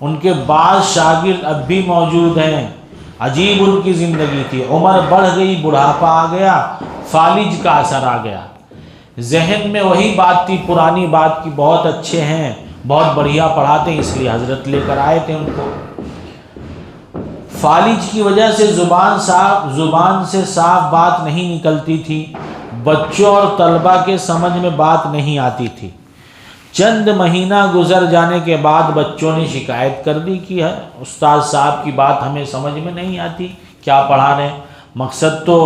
S1: ان کے بعض شاگرد اب بھی موجود ہیں، عجیب ان کی زندگی تھی، عمر بڑھ گئی، بڑھاپا آ گیا، فالج کا اثر آ گیا، ذہن میں وہی بات تھی، پرانی بات کی، بہت اچھے ہیں، بہت بڑھیا پڑھاتے ہیں، اس لیے حضرت لے کر آئے تھے ان کو۔ فالج کی وجہ سے زبان سے صاف بات نہیں نکلتی تھی، بچوں اور طلبہ کے سمجھ میں بات نہیں آتی تھی۔ چند مہینہ گزر جانے کے بعد بچوں نے شکایت کر دی کہ استاد صاحب کی بات ہمیں سمجھ میں نہیں آتی، کیا پڑھا رہے ہیں۔ مقصد تو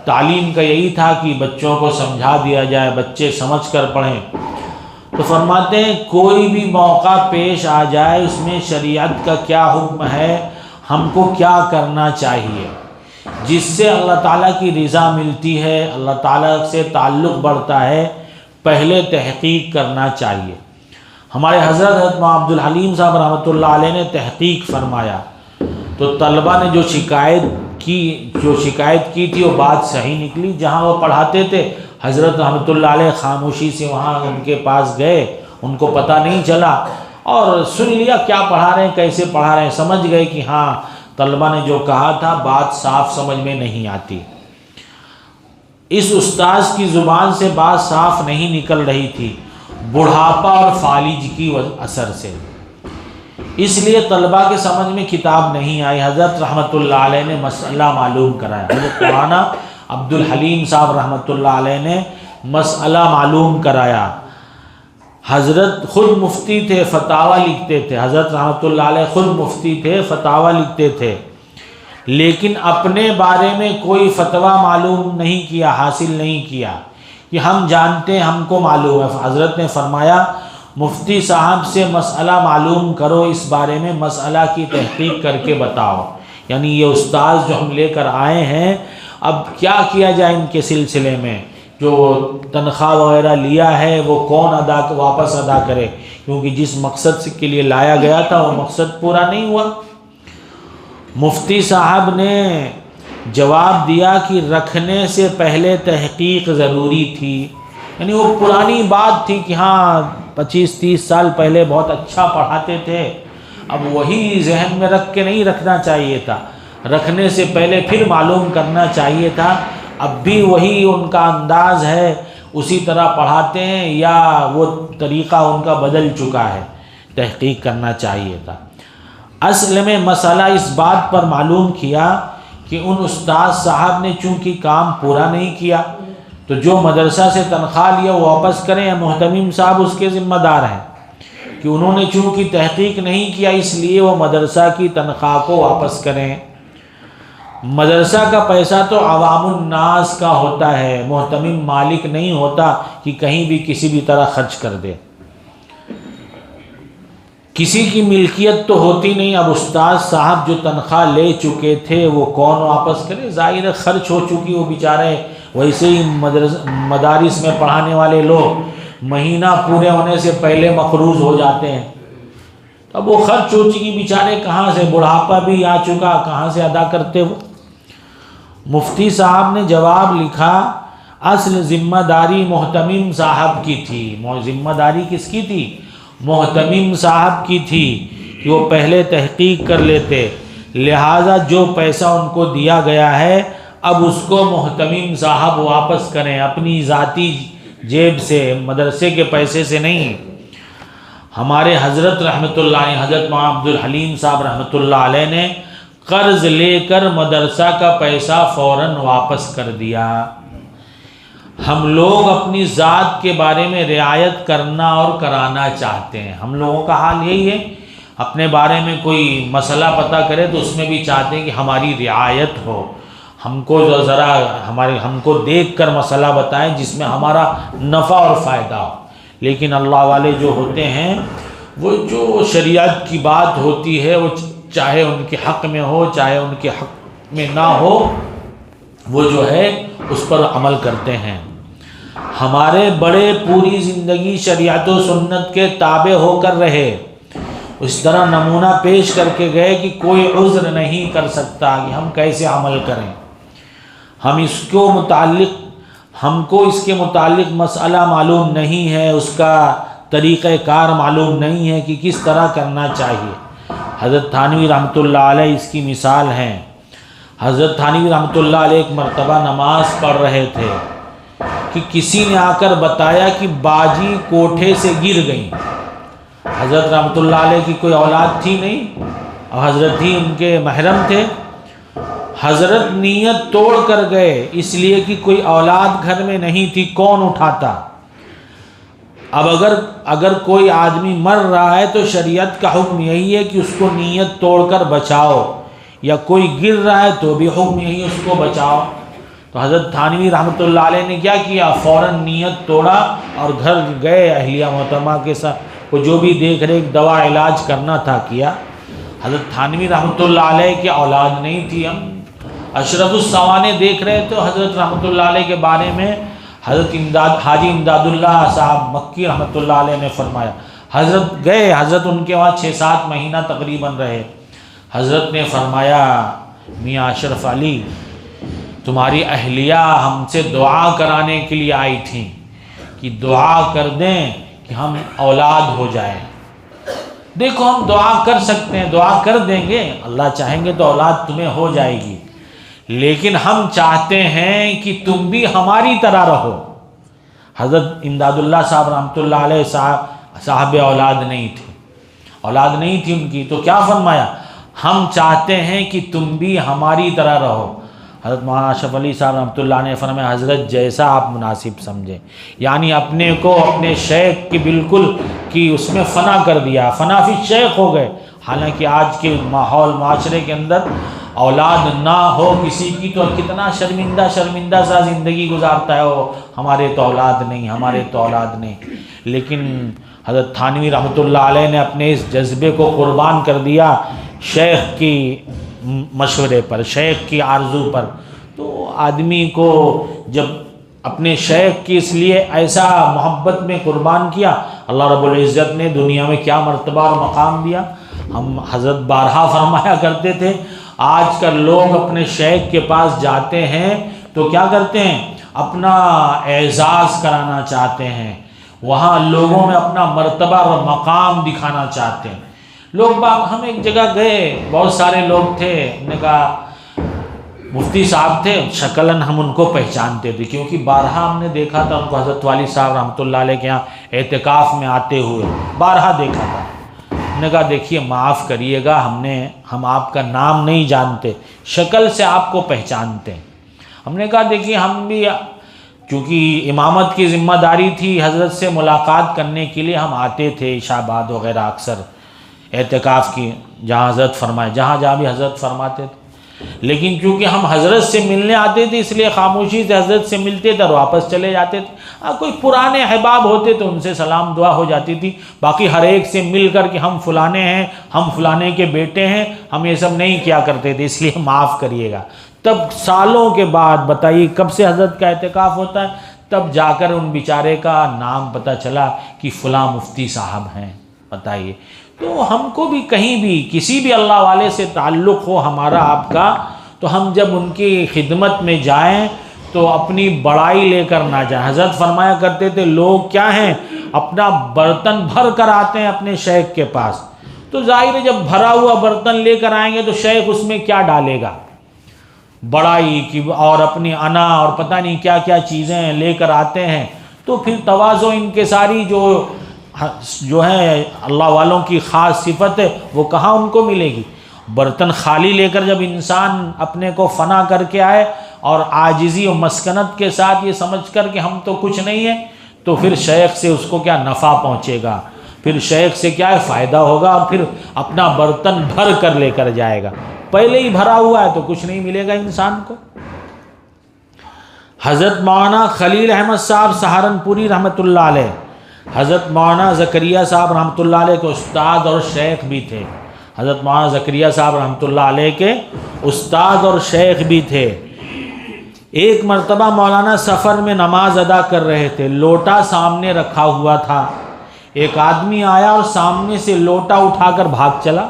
S1: تعلیم کا یہی تھا کہ بچوں کو سمجھا دیا جائے، بچے سمجھ کر پڑھیں۔ تو فرماتے ہیں کوئی بھی موقع پیش آ جائے، اس میں شریعت کا کیا حکم ہے، ہم کو کیا کرنا چاہیے، جس سے اللہ تعالیٰ کی رضا ملتی ہے، اللہ تعالیٰ سے تعلق بڑھتا ہے، پہلے تحقیق کرنا چاہیے۔ ہمارے حضرت مولانا عبد الحلیم صاحب رحمۃ اللہ علیہ نے تحقیق فرمایا، تو طلبہ نے جو شکایت کی تھی وہ بات صحیح نکلی۔ جہاں وہ پڑھاتے تھے حضرت رحمۃ اللہ علیہ خاموشی سے وہاں ان کے پاس گئے، ان کو پتہ نہیں چلا اور سن لیا کیا پڑھا رہے ہیں، کیسے پڑھا رہے ہیں، سمجھ گئے کہ ہاں طلبہ نے جو کہا تھا بات صاف سمجھ میں نہیں آتی۔ اس استاذ کی زبان سے بات صاف نہیں نکل رہی تھی، بڑھاپا اور فالج کی اثر سے، اس لیے طلبہ کے سمجھ میں کتاب نہیں آئی۔ حضرت رحمۃ اللہ علیہ نے مسئلہ معلوم کرایا، حضرت مولانا عبد الحلیم صاحب رحمۃ اللہ علیہ نے مسئلہ معلوم کرایا۔ حضرت خود مفتی تھے، فتاویٰ لکھتے تھے، حضرت رحمۃ اللہ علیہ خود مفتی تھے، فتاویٰ لکھتے تھے، لیکن اپنے بارے میں کوئی فتویٰ معلوم نہیں کیا، حاصل نہیں کیا کہ ہم جانتے ہیں، ہم کو معلوم ہے۔ حضرت نے فرمایا مفتی صاحب سے مسئلہ معلوم کرو، اس بارے میں مسئلہ کی تحقیق کر کے بتاؤ، یعنی یہ استاذ جو ہم لے کر آئے ہیں اب کیا کیا جائے ان کے سلسلے میں، جو تنخواہ وغیرہ لیا ہے وہ کون واپس ادا کرے، کیونکہ جس مقصد کے لیے لایا گیا تھا وہ مقصد پورا نہیں ہوا۔ مفتی صاحب نے جواب دیا کہ رکھنے سے پہلے تحقیق ضروری تھی، یعنی وہ پرانی بات تھی کہ ہاں 25-30 سال پہلے بہت اچھا پڑھاتے تھے، اب وہی ذہن میں رکھ کے نہیں رکھنا چاہیے تھا، رکھنے سے پہلے پھر معلوم کرنا چاہیے تھا۔ اب بھی وہی ان کا انداز ہے، اسی طرح پڑھاتے ہیں یا وہ طریقہ ان کا بدل چکا ہے، تحقیق کرنا چاہیے تھا۔ اصل میں مسئلہ اس بات پر معلوم کیا کہ ان استاذ صاحب نے چونکہ کام پورا نہیں کیا تو جو مدرسہ سے تنخواہ لیا وہ واپس کریں، یا محتمم صاحب اس کے ذمہ دار ہیں کہ انہوں نے چونکہ تحقیق نہیں کیا اس لیے وہ مدرسہ کی تنخواہ کو واپس کریں۔ مدرسہ کا پیسہ تو عوام الناس کا ہوتا ہے، محتمم مالک نہیں ہوتا کہ کہیں بھی کسی بھی طرح خرچ کر دے، کسی کی ملکیت تو ہوتی نہیں۔ اب استاذ صاحب جو تنخواہ لے چکے تھے وہ کون واپس کرے، ظاہر ہے خرچ ہو چکی، وہ بیچارے ویسے ہی مدارس میں پڑھانے والے لوگ مہینہ پورے ہونے سے پہلے مقروض ہو جاتے ہیں، اب وہ خرچ ہو چکی، بیچارے کہاں سے، بڑھاپا بھی آ چکا، کہاں سے ادا کرتے وہ۔ مفتی صاحب نے جواب لکھا، اصل ذمہ داری محتمم صاحب کی تھی۔ ذمہ داری کس کی تھی؟ محتمم صاحب کی تھی کہ وہ پہلے تحقیق کر لیتے، لہٰذا جو پیسہ ان کو دیا گیا ہے اب اس کو محتمم صاحب واپس کریں، اپنی ذاتی جیب سے، مدرسے کے پیسے سے نہیں۔ ہمارے حضرت رحمۃ اللہ علیہ، حضرت مولانا عبد الحلیم صاحب رحمۃ اللہ علیہ نے قرض لے کر مدرسہ کا پیسہ فوراً واپس کر دیا۔ ہم لوگ اپنی ذات کے بارے میں رعایت کرنا اور کرانا چاہتے ہیں، ہم لوگوں کا حال یہی ہے، اپنے بارے میں کوئی مسئلہ پتہ کرے تو اس میں بھی چاہتے ہیں کہ ہماری رعایت ہو، ہم کو ذرا ہم کو دیکھ کر مسئلہ بتائیں جس میں ہمارا نفع اور فائدہ ہو۔ لیکن اللہ والے جو ہوتے ہیں وہ جو شریعت کی بات ہوتی ہے وہ چاہے ان کے حق میں ہو چاہے ان کے حق میں نہ ہو، وہ جو ہے اس پر عمل کرتے ہیں۔ ہمارے بڑے پوری زندگی شریعت و سنت کے تابع ہو کر رہے، اس طرح نمونہ پیش کر کے گئے کہ کوئی عذر نہیں کر سکتا کہ ہم کیسے عمل کریں۔ ہم کو اس کے متعلق مسئلہ معلوم نہیں ہے، اس کا طریقہ کار معلوم نہیں ہے کہ کس طرح کرنا چاہیے۔ حضرت تھانوی رحمۃ اللہ علیہ اس کی مثال ہیں۔ حضرت تھانوی رحمۃ اللہ علیہ ایک مرتبہ نماز پڑھ رہے تھے، کہ کسی نے آ کر بتایا کہ باجی کوٹھے سے گر گئی. حضرت رحمۃ اللہ علیہ کی کوئی اولاد تھی نہیں اور حضرت ہی ان کے محرم تھے. حضرت نیت توڑ کر گئے اس لیے کہ کوئی اولاد گھر میں نہیں تھی، کون اٹھاتا. اب اگر کوئی آدمی مر رہا ہے تو شریعت کا حکم یہی ہے کہ اس کو نیت توڑ کر بچاؤ، یا کوئی گر رہا ہے تو بھی حکم یہی ہے اس کو بچاؤ. تو حضرت تھانوی رحمۃ اللہ علیہ نے کیا کیا، فوراً نیت توڑا اور گھر گئے اہلیہ محترمہ کے ساتھ، وہ جو بھی دیکھ ریکھ دوا علاج کرنا تھا کیا. حضرت تھانوی رحمۃ اللہ علیہ کی اولاد نہیں تھی. ہم اشرف السوانے دیکھ رہے تو حضرت رحمۃ اللہ علیہ کے بارے میں حضرت حاجی امداد اللہ صاحب مکی رحمۃ اللہ علیہ نے فرمایا. حضرت گئے، حضرت ان کے وہاں 6-7 مہینہ تقریباً رہے. حضرت نے فرمایا میاں اشرف علی تمہاری اہلیہ ہم سے دعا کرانے کے لیے آئی تھیں کہ دعا کر دیں کہ ہم اولاد ہو جائے. دیکھو ہم دعا کر سکتے ہیں، دعا کر دیں گے، اللہ چاہیں گے تو اولاد تمہیں ہو جائے گی، لیکن ہم چاہتے ہیں کہ تم بھی ہماری طرح رہو. حضرت امداد اللہ صاحب رحمۃ اللہ علیہ صاحب اولاد نہیں تھی ان کی، تو کیا فرمایا، ہم چاہتے ہیں کہ تم بھی ہماری طرح رہو. حضرت مولانا اشرف علی صاحب رحمۃ اللہ نے فرمایا حضرت جیسا آپ مناسب سمجھیں، یعنی اپنے کو اپنے شیخ کی بالکل کی اس میں فنا کر دیا، فنا فی شیخ ہو گئے. حالانکہ آج کے ماحول معاشرے کے اندر اولاد نہ ہو کسی کی تو کتنا شرمندہ سا زندگی گزارتا ہے، وہ ہمارے تو اولاد نہیں. لیکن حضرت تھانوی رحمۃ اللہ علیہ نے اپنے اس جذبے کو قربان کر دیا شیخ کی مشورے پر، شیخ کی آرزو پر. تو آدمی کو جب اپنے شیخ کی اس لیے ایسا محبت میں قربان کیا، اللہ رب العزت نے دنیا میں کیا مرتبہ اور مقام دیا. ہم حضرت بارہا فرمایا کرتے تھے آج کل لوگ اپنے شیخ کے پاس جاتے ہیں تو کیا کرتے ہیں، اپنا اعزاز کرانا چاہتے ہیں، وہاں لوگوں میں اپنا مرتبہ اور مقام دکھانا چاہتے ہیں. ہم ایک جگہ گئے، بہت سارے لوگ تھے، ہم نے کہا مفتی صاحب تھے، شکلاً ہم ان کو پہچانتے تھے کیونکہ بارہا ہم نے دیکھا تھا ان کو حضرت والی صاحب رحمۃ اللہ علیہ کے یہاں اعتکاف میں آتے ہوئے بارہا دیکھا تھا. ہم نے کہا دیکھیے معاف کریے گا، ہم آپ کا نام نہیں جانتے، شکل سے آپ کو پہچانتے ہیں. ہم نے کہا دیکھیے ہم بھی چونکہ امامت کی ذمہ داری تھی، حضرت سے ملاقات کرنے کے لیے ہم آتے تھے عشاء بعد وغیرہ اکثر اعتکاف کی، جہاں بھی حضرت فرماتے تھے. لیکن چونکہ ہم حضرت سے ملنے آتے تھے اس لیے خاموشی سے حضرت سے ملتے تھے اور واپس چلے جاتے تھے. کوئی پرانے احباب ہوتے تو ان سے سلام دعا ہو جاتی تھی، باقی ہر ایک سے مل کر کہ ہم فلانے ہیں، ہم فلانے کے بیٹے ہیں، ہم یہ سب نہیں کیا کرتے تھے، اس لیے معاف کریے گا. تب سالوں کے بعد بتائیے کب سے حضرت کا اعتکاف ہوتا ہے، تب جا کر ان بیچارے کا نام پتہ چلا کہ فلاں مفتی صاحب ہیں. بتائیے تو ہم کو بھی کہیں بھی کسی بھی اللہ والے سے تعلق ہو ہمارا آپ کا، تو ہم جب ان کی خدمت میں جائیں تو اپنی بڑائی لے کر نہ جائیں. حضرت فرمایا کرتے تھے لوگ کیا ہیں، اپنا برتن بھر کر آتے ہیں اپنے شیخ کے پاس، تو ظاہر ہے جب بھرا ہوا برتن لے کر آئیں گے تو شیخ اس میں کیا ڈالے گا، بڑائی کی اور اپنی انا اور پتہ نہیں کیا کیا چیزیں لے کر آتے ہیں. تو پھر تواضع ان کے ساری جو ہے اللہ والوں کی خاص صفت ہے وہ کہاں ان کو ملے گی. برتن خالی لے کر جب انسان اپنے کو فنا کر کے آئے اور عاجزی و مسکنت کے ساتھ یہ سمجھ کر کہ ہم تو کچھ نہیں ہیں، تو پھر شیخ سے اس کو کیا نفع پہنچے گا، پھر شیخ سے کیا فائدہ ہوگا، اور پھر اپنا برتن بھر کر لے کر جائے گا. پہلے ہی بھرا ہوا ہے تو کچھ نہیں ملے گا انسان کو. حضرت مولانا خلیل احمد صاحب سہارنپوری رحمۃ اللہ علیہ، حضرت مولانا زکریہ صاحب رحمۃ اللہ علیہ کے استاد اور شیخ بھی تھے. حضرت مولانا زکریہ صاحب رحمۃ اللہ علیہ کے استاد اور شیخ بھی تھے. ایک مرتبہ مولانا سفر میں نماز ادا کر رہے تھے، لوٹا سامنے رکھا ہوا تھا، ایک آدمی آیا اور سامنے سے لوٹا اٹھا کر بھاگ چلا.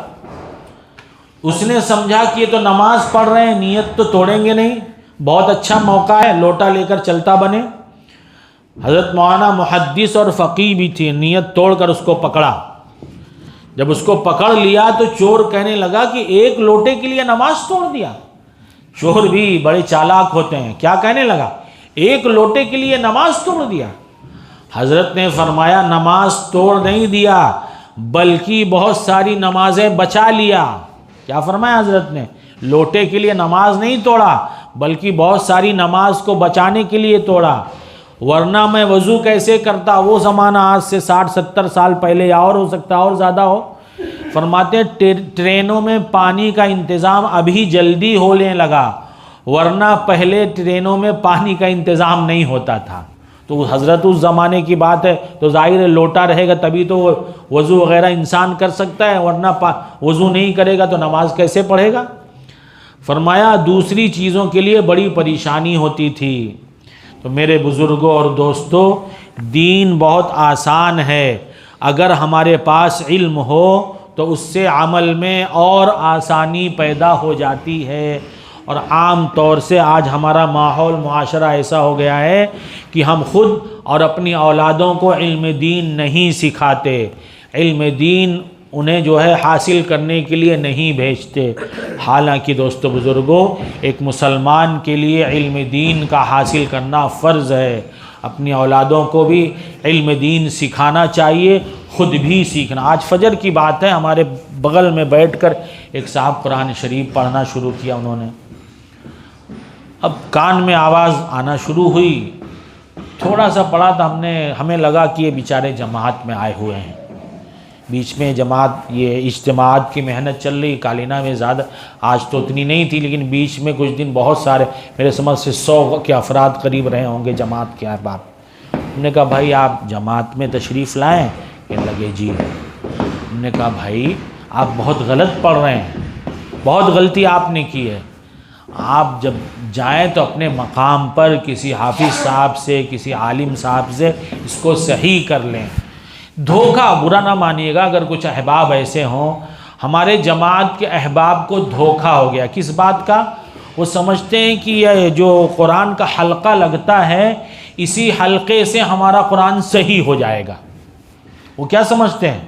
S1: اس نے سمجھا کہ یہ تو نماز پڑھ رہے ہیں، نیت تو توڑیں گے نہیں، بہت اچھا موقع ہے، لوٹا لے کر چلتا بنے. حضرت مولانا محدث اور فقیہ بھی تھی، نیت توڑ کر اس کو پکڑا. جب اس کو پکڑ لیا تو چور کہنے لگا کہ ایک لوٹے کے لیے نماز توڑ دیا. چور بھی بڑے چالاک ہوتے ہیں، کیا کہنے لگا، ایک لوٹے کے لیے نماز توڑ دیا۔ حضرت نے فرمایا نماز توڑ نہیں دیا بلکہ بہت ساری نمازیں بچا لیا۔ کیا فرمایا حضرت نے؟ لوٹے کے لیے نماز نہیں توڑا بلکہ بہت ساری نماز کو بچانے کے لیے توڑا، ورنہ میں وضو کیسے کرتا؟ وہ زمانہ آج سے 60-70 سال پہلے یا اور ہو سکتا اور زیادہ ہو۔ فرماتے ہیں ٹرینوں میں پانی کا انتظام ابھی جلدی ہونے لگا، ورنہ پہلے ٹرینوں میں پانی کا انتظام نہیں ہوتا تھا۔ تو حضرت اس زمانے کی بات ہے، تو ظاہر ہے لوٹا رہے گا تبھی تو وضو وغیرہ انسان کر سکتا ہے، ورنہ وضو نہیں کرے گا تو نماز کیسے پڑھے گا؟ فرمایا دوسری چیزوں کے لیے بڑی پریشانی ہوتی تھی۔ تو میرے بزرگوں اور دوستوں، دین بہت آسان ہے، اگر ہمارے پاس علم ہو تو اس سے عمل میں اور آسانی پیدا ہو جاتی ہے۔ اور عام طور سے آج ہمارا ماحول معاشرہ ایسا ہو گیا ہے کہ ہم خود اور اپنی اولادوں کو علم دین نہیں سکھاتے، علم دین انہیں جو ہے حاصل کرنے کے لیے نہیں بھیجتے۔ حالانکہ دوستو بزرگوں، ایک مسلمان کے لیے علم دین کا حاصل کرنا فرض ہے، اپنی اولادوں کو بھی علم دین سکھانا چاہیے، خود بھی سیکھنا۔ آج فجر کی بات ہے، ہمارے بغل میں بیٹھ کر ایک صاحب قرآن شریف پڑھنا شروع کیا انہوں نے۔ اب کان میں آواز آنا شروع ہوئی، تھوڑا سا پڑھا تو ہمیں لگا کہ یہ بیچارے جماعت میں آئے ہوئے ہیں، بیچ میں جماعت یہ اجتماعات کی محنت چل رہی، کالینہ میں زیادہ آج تو اتنی نہیں تھی، لیکن بیچ میں کچھ دن بہت سارے میرے سمجھ سے 100 کے افراد قریب رہے ہوں گے جماعت کے احباب۔ ہم نے کہا بھائی آپ جماعت میں تشریف لائیں؟ کہنے لگے جی۔ ہم نے کہا بھائی آپ بہت غلط پڑھ رہے ہیں، بہت غلطی آپ نے کی ہے، آپ جب جائیں تو اپنے مقام پر کسی حافظ صاحب سے، کسی عالم صاحب سے اس کو صحیح کر لیں۔ دھوکہ، برا نہ مانیے گا اگر کچھ احباب ایسے ہوں، ہمارے جماعت کے احباب کو دھوکہ ہو گیا۔ کس بات کا؟ وہ سمجھتے ہیں کہ یہ جو قرآن کا حلقہ لگتا ہے اسی حلقے سے ہمارا قرآن صحیح ہو جائے گا۔ وہ کیا سمجھتے ہیں؟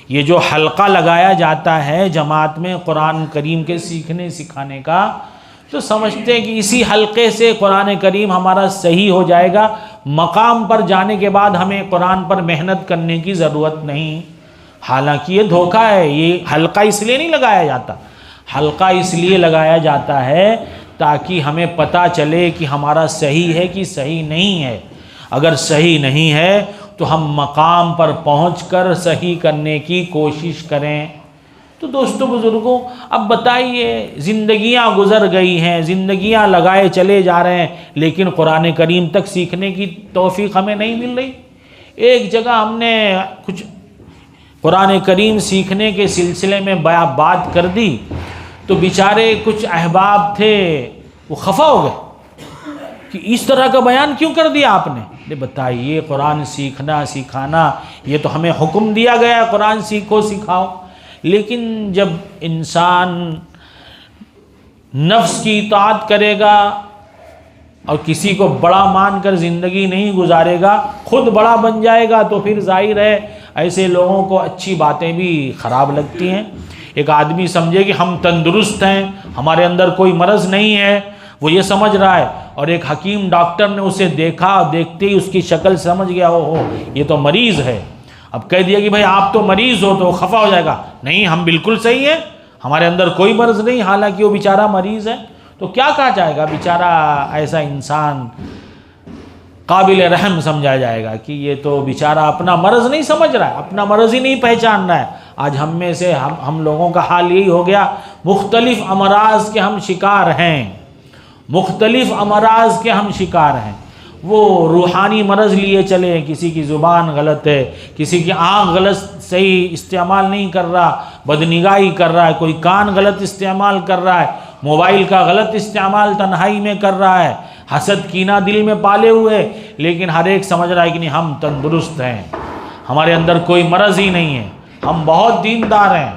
S1: یہ جو حلقہ لگایا جاتا ہے جماعت میں قرآن کریم کے سیکھنے سکھانے کا، تو سمجھتے ہیں کہ اسی حلقے سے قرآن کریم ہمارا صحیح ہو جائے گا، مقام پر جانے کے بعد ہمیں قرآن پر محنت کرنے کی ضرورت نہیں۔ حالانکہ یہ دھوکہ ہے، یہ حلقہ اس لیے نہیں لگایا جاتا، حلقہ اس لیے لگایا جاتا ہے تاکہ ہمیں پتہ چلے کہ ہمارا صحیح ہے کہ صحیح نہیں ہے۔ اگر صحیح نہیں ہے تو ہم مقام پر پہنچ کر صحیح کرنے کی کوشش کریں۔ تو دوستو بزرگوں، اب بتائیے زندگیاں گزر گئی ہیں، زندگیاں لگائے چلے جا رہے ہیں، لیکن قرآن کریم تک سیکھنے کی توفیق ہمیں نہیں مل رہی۔ ایک جگہ ہم نے کچھ قرآن کریم سیکھنے کے سلسلے میں بات کر دی تو بیچارے کچھ احباب تھے وہ خفا ہو گئے کہ اس طرح کا بیان کیوں کر دیا آپ نے؟ بتائیے قرآن سیکھنا سکھانا یہ تو ہمیں حکم دیا گیا ہے، قرآن سیکھو سکھاؤ، لیکن جب انسان نفس کی اطاعت کرے گا اور کسی کو بڑا مان کر زندگی نہیں گزارے گا، خود بڑا بن جائے گا، تو پھر ظاہر ہے ایسے لوگوں کو اچھی باتیں بھی خراب لگتی ہیں۔ ایک آدمی سمجھے کہ ہم تندرست ہیں، ہمارے اندر کوئی مرض نہیں ہے، وہ یہ سمجھ رہا ہے، اور ایک حکیم ڈاکٹر نے اسے دیکھا، دیکھتے ہی اس کی شکل سمجھ گیا ہو یہ تو مریض ہے، اب کہہ دیا کہ بھائی آپ تو مریض ہو، تو خفا ہو جائے گا، نہیں ہم بالکل صحیح ہیں، ہمارے اندر کوئی مرض نہیں، حالانکہ وہ بیچارہ مریض ہے۔ تو کیا کہا جائے گا؟ بیچارہ ایسا انسان قابل رحم سمجھا جائے گا کہ یہ تو بیچارہ اپنا مرض نہیں سمجھ رہا ہے، اپنا مرض ہی نہیں پہچان رہا ہے۔ آج ہم میں سے ہم لوگوں کا حال یہی ہو گیا، مختلف امراض کے ہم شکار ہیں، مختلف امراض کے ہم شکار ہیں۔ وہ روحانی مرض لیے چلے، کسی کی زبان غلط ہے، کسی کی آنکھ غلط صحیح استعمال نہیں کر رہا، بدنگاہی کر رہا ہے، کوئی کان غلط استعمال کر رہا ہے، موبائل کا غلط استعمال تنہائی میں کر رہا ہے، حسد کینہ دل میں پالے ہوئے، لیکن ہر ایک سمجھ رہا ہے کہ نہیں ہم تندرست ہیں، ہمارے اندر کوئی مرض ہی نہیں ہے، ہم بہت دیندار ہیں،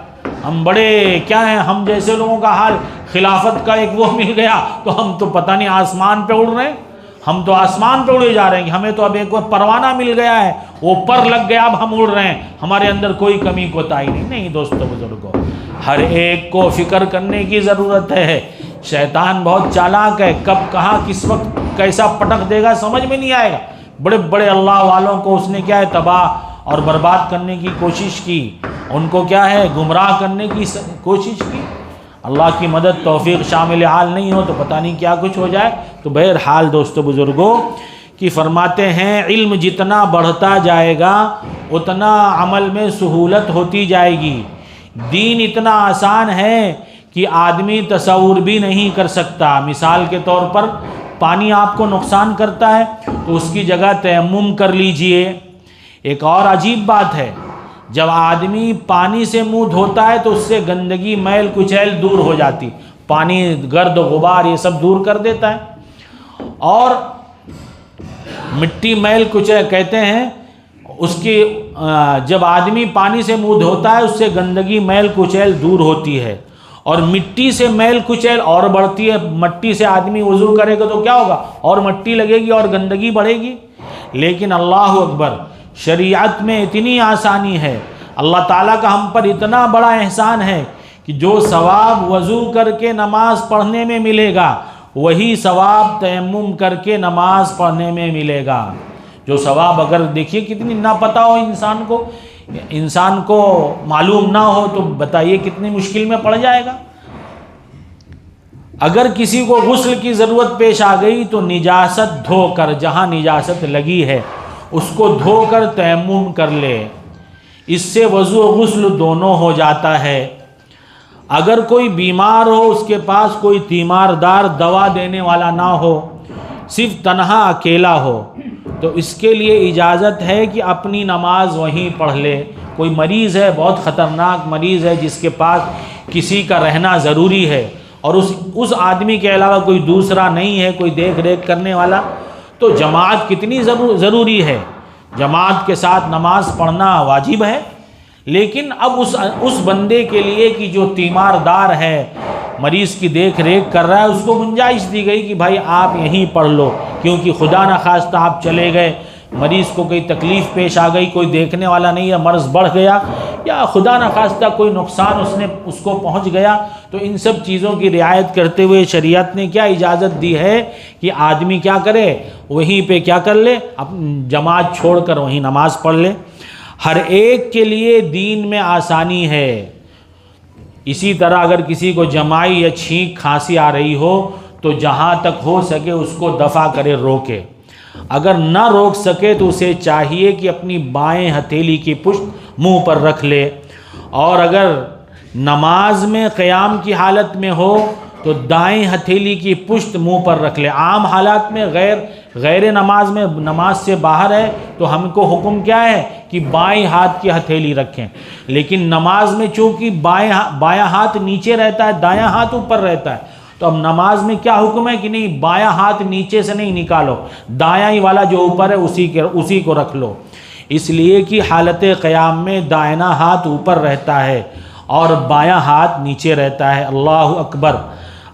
S1: ہم بڑے کیا ہیں، ہم جیسے لوگوں کا حال خلافت کا ایک وہ مل گیا تو ہم تو پتہ نہیں آسمان پہ اڑ رہے ہیں، ہم تو آسمان پہ اڑے جا رہے ہیں، کہ ہمیں تو اب ایک پروانہ مل گیا ہے، وہ پر لگ گیا، اب ہم اڑ رہے ہیں، ہمارے اندر کوئی کمی کوتاہی نہیں۔ نہیں دوستو بزرگوں، ہر ایک کو فکر کرنے کی ضرورت ہے۔ شیطان بہت چالاک ہے، کب کہاں کس وقت کیسا پٹک دے گا سمجھ میں نہیں آئے گا۔ بڑے بڑے اللہ والوں کو اس نے کیا ہے تباہ اور برباد کرنے کی کوشش کی، ان کو کیا ہے گمراہ کرنے کی کوشش کی۔ اللہ کی مدد توفیق شامل حال نہیں ہو تو پتہ نہیں کیا کچھ ہو جائے۔ تو بہرحال دوستو بزرگوں کی فرماتے ہیں علم جتنا بڑھتا جائے گا اتنا عمل میں سہولت ہوتی جائے گی۔ دین اتنا آسان ہے کہ آدمی تصور بھی نہیں کر سکتا۔ مثال کے طور پر پانی آپ کو نقصان کرتا ہے تو اس کی جگہ تیمم کر لیجئے۔ ایک اور عجیب بات ہے، جب آدمی پانی سے منہ دھوتا ہے تو اس سے گندگی میل کچیل دور ہو جاتی، پانی گرد غبار یہ سب دور کر دیتا ہے۔ اور مٹی میل کچیل کہتے ہیں اس کی جب آدمی پانی سے منہ دھوتا ہے اس سے گندگی میل کچیل دور ہوتی ہے، اور مٹی سے میل کچیل اور بڑھتی ہے۔ مٹی سے آدمی وضو کرے گا تو کیا ہوگا، اور مٹی لگے گی اور گندگی بڑھے گی۔ لیکن اللہ اکبر، شریعت میں اتنی آسانی ہے، اللہ تعالیٰ کا ہم پر اتنا بڑا احسان ہے کہ جو ثواب وضو کر کے نماز پڑھنے میں ملے گا وہی ثواب تیمم کر کے نماز پڑھنے میں ملے گا۔ جو ثواب اگر دیکھیے کتنی نہ پتہ ہو انسان کو معلوم نہ ہو تو بتائیے کتنی مشکل میں پڑ جائے گا۔ اگر کسی کو غسل کی ضرورت پیش آ گئی تو نجاست دھو کر، جہاں نجاست لگی ہے اس کو دھو کر تیمم کر لے، اس سے وضو و غسل دونوں ہو جاتا ہے۔ اگر کوئی بیمار ہو، اس کے پاس کوئی تیماردار دوا دینے والا نہ ہو، صرف تنہا اکیلا ہو، تو اس کے لیے اجازت ہے کہ اپنی نماز وہیں پڑھ لے۔ کوئی مریض ہے، بہت خطرناک مریض ہے جس کے پاس کسی کا رہنا ضروری ہے اور اس آدمی کے علاوہ کوئی دوسرا نہیں ہے، کوئی دیکھ ریکھ کرنے والا، تو جماعت کتنی ضروری ہے، جماعت کے ساتھ نماز پڑھنا واجب ہے۔ لیکن اب اس بندے کے لیے کہ جو تیماردار ہے، مریض کی دیکھ ریکھ کر رہا ہے، اس کو گنجائش دی گئی کہ بھائی آپ یہیں پڑھ لو، کیونکہ خدا نخواستہ آپ چلے گئے، مریض کو کوئی تکلیف پیش آ گئی، کوئی دیکھنے والا نہیں ہے، مرض بڑھ گیا یا خدا نخواستہ کوئی نقصان اس کو پہنچ گیا، تو ان سب چیزوں کی رعایت کرتے ہوئے شریعت نے کیا اجازت دی ہے کہ آدمی کیا کرے، وہیں پہ کیا کر لے، جماعت چھوڑ کر وہیں نماز پڑھ لے۔ ہر ایک کے لیے دین میں آسانی ہے۔ اسی طرح اگر کسی کو جمائی یا چھینک کھانسی آ رہی ہو تو جہاں تک ہو سکے اس کو دفع کرے، روکے۔ اگر نہ روک سکے تو اسے چاہیے کہ اپنی بائیں ہتھیلی کی پشت منہ پر رکھ لے، اور اگر نماز میں قیام کی حالت میں ہو تو دائیں ہتھیلی کی پشت منہ پر رکھ لے۔ عام حالات میں غیر نماز میں، نماز سے باہر ہے تو ہم کو حکم کیا ہے کہ بائیں ہاتھ کی ہتھیلی رکھیں، لیکن نماز میں چونکہ بایاں ہاتھ نیچے رہتا ہے، دایاں ہاتھ اوپر رہتا ہے، تو اب نماز میں کیا حکم ہے کہ نہیں، بایاں ہاتھ نیچے سے نہیں نکالو، دایاں ہی والا جو اوپر ہے اسی کو رکھ لو، اس لیے کہ حالت قیام میں دائنا ہاتھ اوپر رہتا ہے اور بایاں ہاتھ نیچے رہتا ہے۔ اللہ اکبر۔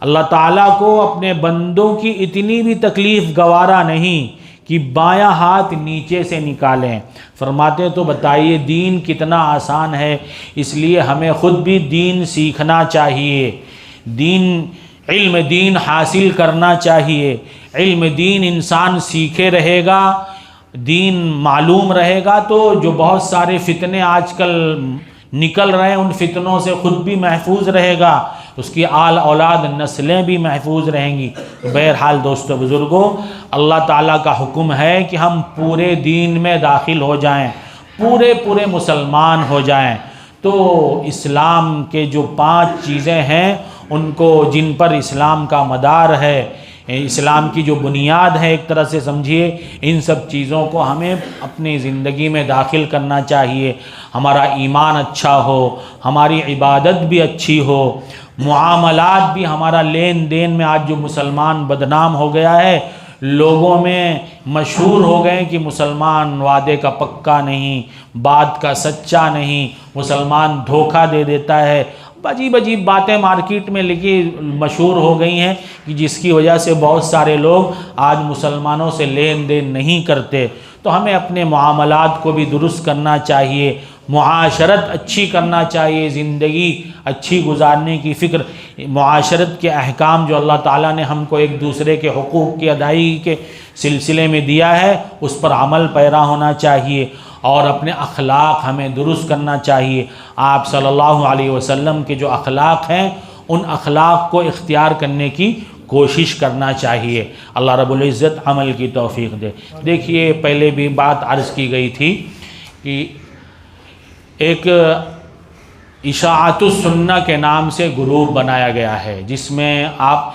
S1: اللہ تعالیٰ کو اپنے بندوں کی اتنی بھی تکلیف گوارا نہیں کہ بایاں ہاتھ نیچے سے نکالیں۔ فرماتے تو بتائیے دین کتنا آسان ہے، اس لیے ہمیں خود بھی دین سیکھنا چاہیے، علم دین حاصل کرنا چاہیے۔ علم دین انسان سیکھے رہے گا، دین معلوم رہے گا تو جو بہت سارے فتنے آج کل نکل رہے ہیں ان فتنوں سے خود بھی محفوظ رہے گا، اس کی آل اولاد نسلیں بھی محفوظ رہیں گی۔ بہرحال دوستو بزرگوں، اللہ تعالیٰ کا حکم ہے کہ ہم پورے دین میں داخل ہو جائیں، پورے مسلمان ہو جائیں۔ تو اسلام کے جو 5 چیزیں ہیں ان کو، جن پر اسلام کا مدار ہے، اسلام کی جو بنیاد ہے ایک طرح سے سمجھیے، ان سب چیزوں کو ہمیں اپنی زندگی میں داخل کرنا چاہیے۔ ہمارا ایمان اچھا ہو، ہماری عبادت بھی اچھی ہو، معاملات بھی، ہمارا لین دین میں آج جو مسلمان بدنام ہو گیا ہے، لوگوں میں مشہور ہو گئے کہ مسلمان وعدے کا پکا نہیں، بات کا سچا نہیں، مسلمان دھوکہ دے دیتا ہے، عجیب باتیں مارکیٹ میں لکھی مشہور ہو گئی ہیں کہ جس کی وجہ سے بہت سارے لوگ آج مسلمانوں سے لین دین نہیں کرتے۔ تو ہمیں اپنے معاملات کو بھی درست کرنا چاہیے، معاشرت اچھی کرنا چاہیے، زندگی اچھی گزارنے کی فکر، معاشرت کے احکام جو اللہ تعالیٰ نے ہم کو ایک دوسرے کے حقوق کی ادائیگی کے سلسلے میں دیا ہے اس پر عمل پیرا ہونا چاہیے، اور اپنے اخلاق ہمیں درست کرنا چاہیے۔ آپ صلی اللہ علیہ وسلم کے جو اخلاق ہیں ان اخلاق کو اختیار کرنے کی کوشش کرنا چاہیے۔ اللہ رب العزت عمل کی توفیق دے۔ دیکھیے پہلے بھی بات عرض کی گئی تھی کہ ایک اشاعت السنہ کے نام سے گروپ بنایا گیا ہے، جس میں آپ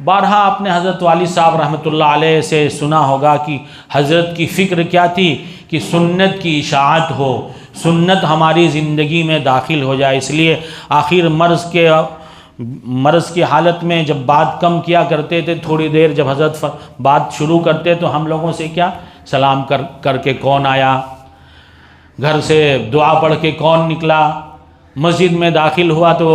S1: بارہا اپنے حضرت والد صاحب رحمۃ اللہ علیہ سے سنا ہوگا کہ حضرت کی فکر کیا تھی کہ سنت کی اشاعت ہو، سنت ہماری زندگی میں داخل ہو جائے۔ اس لیے آخر مرض کی حالت میں جب بات کم کیا کرتے تھے، تھوڑی دیر جب حضرت بات شروع کرتے تو ہم لوگوں سے کیا سلام کر کے کون آیا، گھر سے دعا پڑھ کے کون نکلا، مسجد میں داخل ہوا تو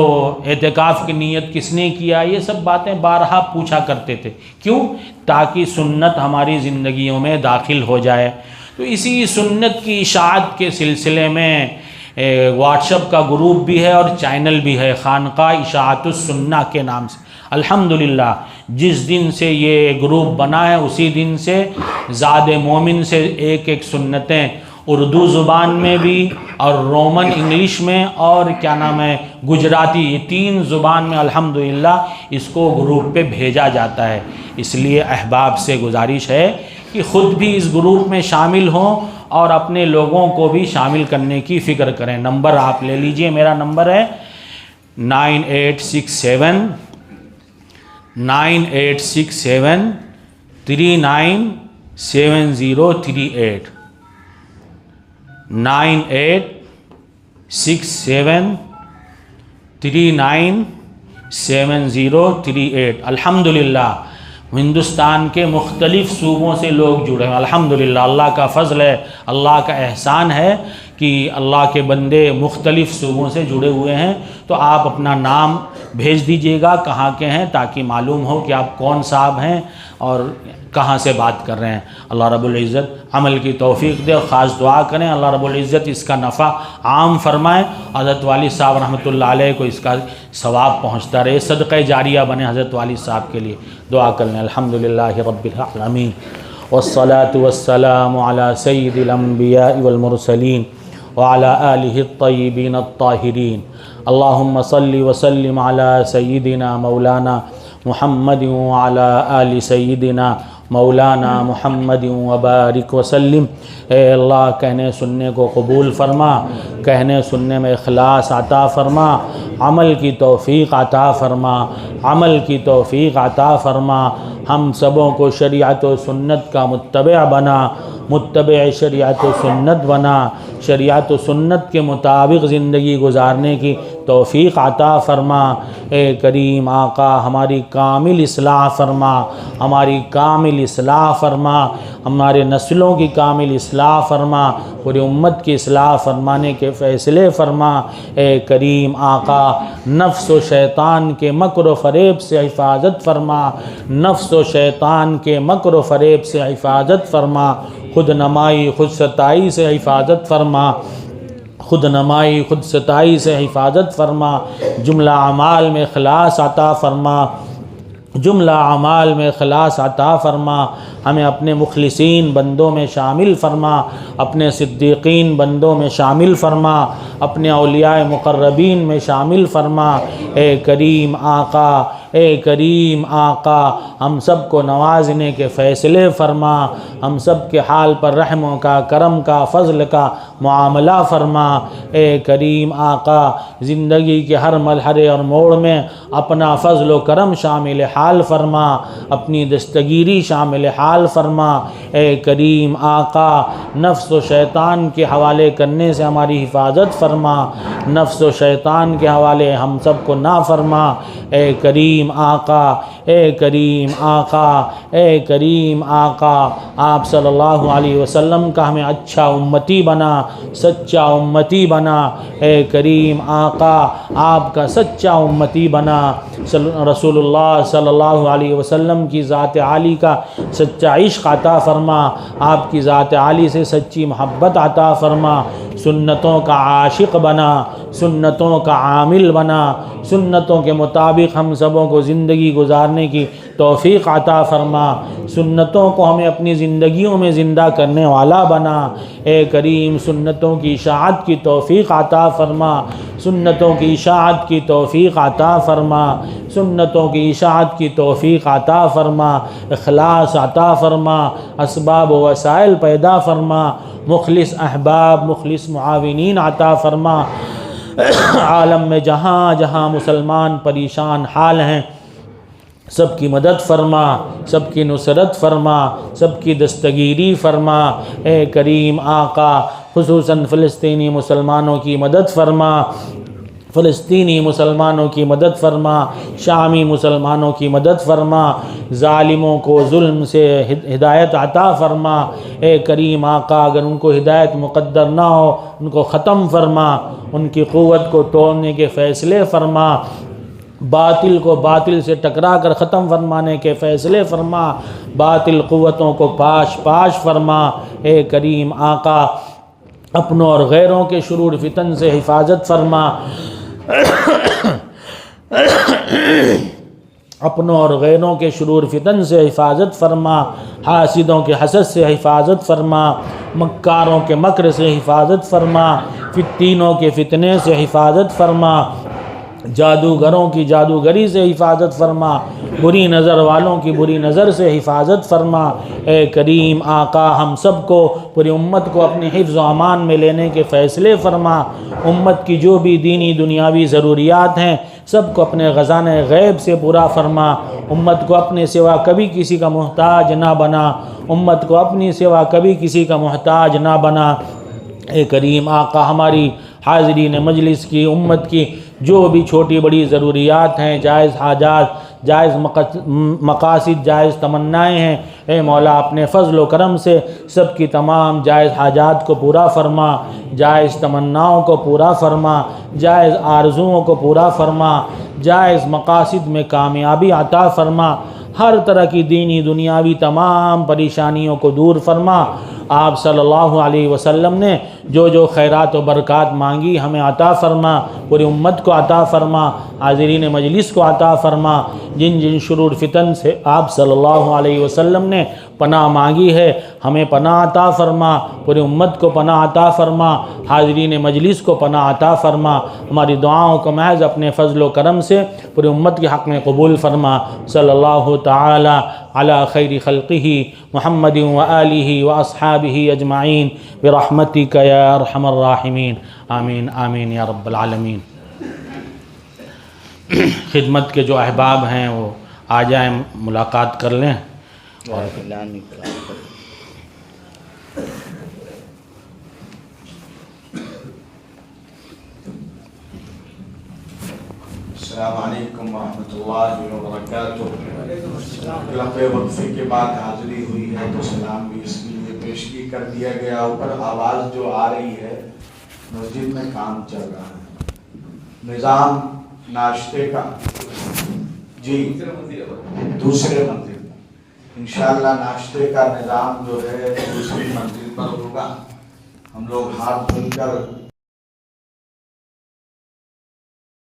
S1: اعتکاف کی نیت کس نے کیا، یہ سب باتیں بارہا پوچھا کرتے تھے۔ کیوں؟ تاکہ سنت ہماری زندگیوں میں داخل ہو جائے۔ تو اسی سنت کی اشاعت کے سلسلے میں واٹس ایپ کا گروپ بھی ہے اور چینل بھی ہے، خانقاہ اشاعت السنہ کے نام سے۔ الحمدللہ جس دن سے یہ گروپ بنا ہے اسی دن سے زاد مومن سے ایک سنتیں اردو زبان میں بھی اور رومن انگلش میں اور کیا نام ہے گجراتی، یہ 3 زبان میں الحمدللہ اس کو گروپ پہ بھیجا جاتا ہے۔ اس لیے احباب سے گزارش ہے کہ خود بھی اس گروپ میں شامل ہوں اور اپنے لوگوں کو بھی شامل کرنے کی فکر کریں۔ نمبر آپ لے لیجئے، میرا نمبر ہے 9867 397038 9867397038۔ الحمدللہ ہندوستان کے مختلف صوبوں سے لوگ جڑے ہیں، الحمدللہ اللہ کا فضل ہے، اللہ کا احسان ہے کہ اللہ کے بندے مختلف صوبوں سے جڑے ہوئے ہیں۔ تو آپ اپنا نام بھیج دیجئے گا کہاں کے ہیں، تاکہ معلوم ہو کہ آپ کون صاحب ہیں اور کہاں سے بات کر رہے ہیں۔ اللہ رب العزت عمل کی توفیق دے، اور خاص دعا کریں اللہ رب العزت اس کا نفع عام فرمائے، حضرت والد صاحب رحمۃ اللہ علیہ کو اس کا ثواب پہنچتا رہے، صدقہ جاریہ بنے حضرت والد صاحب کے لیے۔ دعا کر لیں۔ الحمدللہ رب العالمین والصلاة والسلام على سید الانبیاء والمرسلین وعلى آلہ الطیبین الطاہرین۔ اللہم صل وسلم على سیدنا مولانا محمد وعلى آل سیدنا مولانا محمد وبارک وسلم۔ اے اللہ کہنے سننے کو قبول فرما، کہنے سننے میں اخلاص عطا فرما، عمل کی توفیق عطا فرما، عمل کی توفیق عطا فرما۔ ہم سبوں کو شریعت و سنت کا متبع بنا، متبع شریعت و سنت بنا، شریعت و سنت کے مطابق زندگی گزارنے کی توفیق عطا فرما۔ اے کریم آقا ہماری کامل اصلاح فرما، ہماری کامل اصلاح فرما، ہمارے نسلوں کی کامل اصلاح فرما، پوری امت کی اصلاح فرمانے کے فیصلے فرما۔ اے کریم آقا نفس و شیطان کے مکر و فریب سے حفاظت فرما، نفس و شیطان کے مکر و فریب سے حفاظت فرما، خود نمائی خود ستائی سے حفاظت فرما، خود نمائی خود ستائی سے حفاظت فرما۔ جملہ اعمال میں اخلاص عطا فرما، جملہ اعمال میں اخلاص عطا فرما۔ ہمیں اپنے مخلصین بندوں میں شامل فرما، اپنے صدیقین بندوں میں شامل فرما، اپنے اولیاء مقربین میں شامل فرما۔ اے کریم آقا، اے کریم آقا ہم سب کو نوازنے کے فیصلے فرما، ہم سب کے حال پر رحموں کا، کرم کا، فضل کا معاملہ فرما۔ اے کریم آقا زندگی کے ہر مرحلے اور موڑ میں اپنا فضل و کرم شامل حال فرما، اپنی دستگیری شامل حال فرما۔ اے کریم آقا نفس و شیطان کے حوالے کرنے سے ہماری حفاظت فرما، نفس و شیطان کے حوالے ہم سب کو نہ فرما۔ اے کریم آقا، اے کریم آقا، اے کریم آقا آپ صلی اللہ علیہ وسلم کا ہمیں اچھا امتی بنا، سچا امتی بنا، اے کریم آقا آپ کا سچا امتی بنا، رسول اللہ صلی اللہ علیہ وسلم کی ذات عالی کا سچا عشق عطا فرما، آپ کی ذات عالی سے سچی محبت عطا فرما، سنتوں کا عاشق بنا، سنتوں کا عامل بنا، سنتوں کے مطابق ہم سبوں کو زندگی گزارنے کی توفیق عطا فرما، سنتوں کو ہمیں اپنی زندگیوں میں زندہ کرنے والا بنا، اے کریم سنتوں کی اشاعت کی توفیق عطا فرما، سنتوں کی اشاعت کی توفیق عطا فرما، سنتوں کی اشاعت کی توفیق عطا فرما، اخلاص عطا فرما، اسباب و وسائل پیدا فرما، مخلص احباب، مخلص معاونین عطا فرما، عالم میں جہاں جہاں مسلمان پریشان حال ہیں سب کی مدد فرما، سب کی نصرت فرما، سب کی دستگیری فرما، اے کریم آقا خصوصاً فلسطینی مسلمانوں کی مدد فرما، فلسطینی مسلمانوں کی مدد فرما، شامی مسلمانوں کی مدد فرما، ظالموں کو ظلم سے ہدایت عطا فرما، اے کریم آقا اگر ان کو ہدایت مقدر نہ ہو ان کو ختم فرما، ان کی قوت کو توڑنے کے فیصلے فرما، باطل کو باطل سے ٹکرا کر ختم فرمانے کے فیصلے فرما، باطل قوتوں کو پاش پاش فرما، اے کریم آقا اپنوں اور غیروں کے شرور فتن سے حفاظت فرما، اپنوں اور غیروں کے شرور فتن سے حفاظت فرما، حاسدوں کے حسد سے حفاظت فرما، مکاروں کے مکر سے حفاظت فرما، فتینوں کے فتنے سے حفاظت فرما، جادوگروں کی جادوگری سے حفاظت فرما، بری نظر والوں کی بری نظر سے حفاظت فرما، اے کریم آقا ہم سب کو پوری امت کو اپنی حفظ و امان میں لینے کے فیصلے فرما، امت کی جو بھی دینی دنیاوی ضروریات ہیں سب کو اپنے خزانہ غیب سے پورا فرما، امت کو اپنے سوا کبھی کسی کا محتاج نہ بنا، امت کو اپنی سوا کبھی کسی کا محتاج نہ بنا، اے کریم آقا ہماری حاضرین مجلس کی امت کی جو بھی چھوٹی بڑی ضروریات ہیں، جائز حاجات، جائز مقاصد، جائز تمنائیں ہیں، اے مولا اپنے فضل و کرم سے سب کی تمام جائز حاجات کو پورا فرما، جائز تمناؤں کو پورا فرما، جائز آرزوؤں کو پورا فرما، جائز مقاصد میں کامیابی عطا فرما، ہر طرح کی دینی دنیاوی تمام پریشانیوں کو دور فرما، آپ صلی اللہ علیہ وسلم نے جو جو خیرات و برکات مانگی ہمیں عطا فرما، پوری امت کو عطا فرما، حاضرین مجلس کو عطا فرما، جن جن شرور فتن سے آپ صلی اللہ علیہ وسلم نے پناہ مانگی ہے ہمیں پناہ عطا فرما، پوری امت کو پناہ عطا فرما، حاضرین مجلس کو پناہ عطا فرما، ہماری دعاؤں کو محض اپنے فضل و کرم سے پوری امت کے حق میں قبول فرما، صلی اللہ تعالی علی خیر خلقہ محمد و آلہ و اصحابہ اجمعین برحمتک یا ارحم الراحمین، آمین آمین یا رب العالمین۔ خدمت کے جو احباب ہیں وہ آ جائیں، ملاقات کر لیں۔
S2: السلام علیکم ورحمۃ اللہ وبرکاتہ۔ لمبے وقفے کے بعد حاضری ہوئی ہے تو سلام بھی اس لیے پیشگی کر دیا گیا۔ اوپر آواز جو آ رہی ہے مسجد میں کام چل رہا ہے، نظام ناشتے کا جی دوسرے منزل پر انشاءاللہ ناشتے کا نظام جو ہے دوسری منزل پر ہوگا۔ ہم لوگ ہاتھ مل کر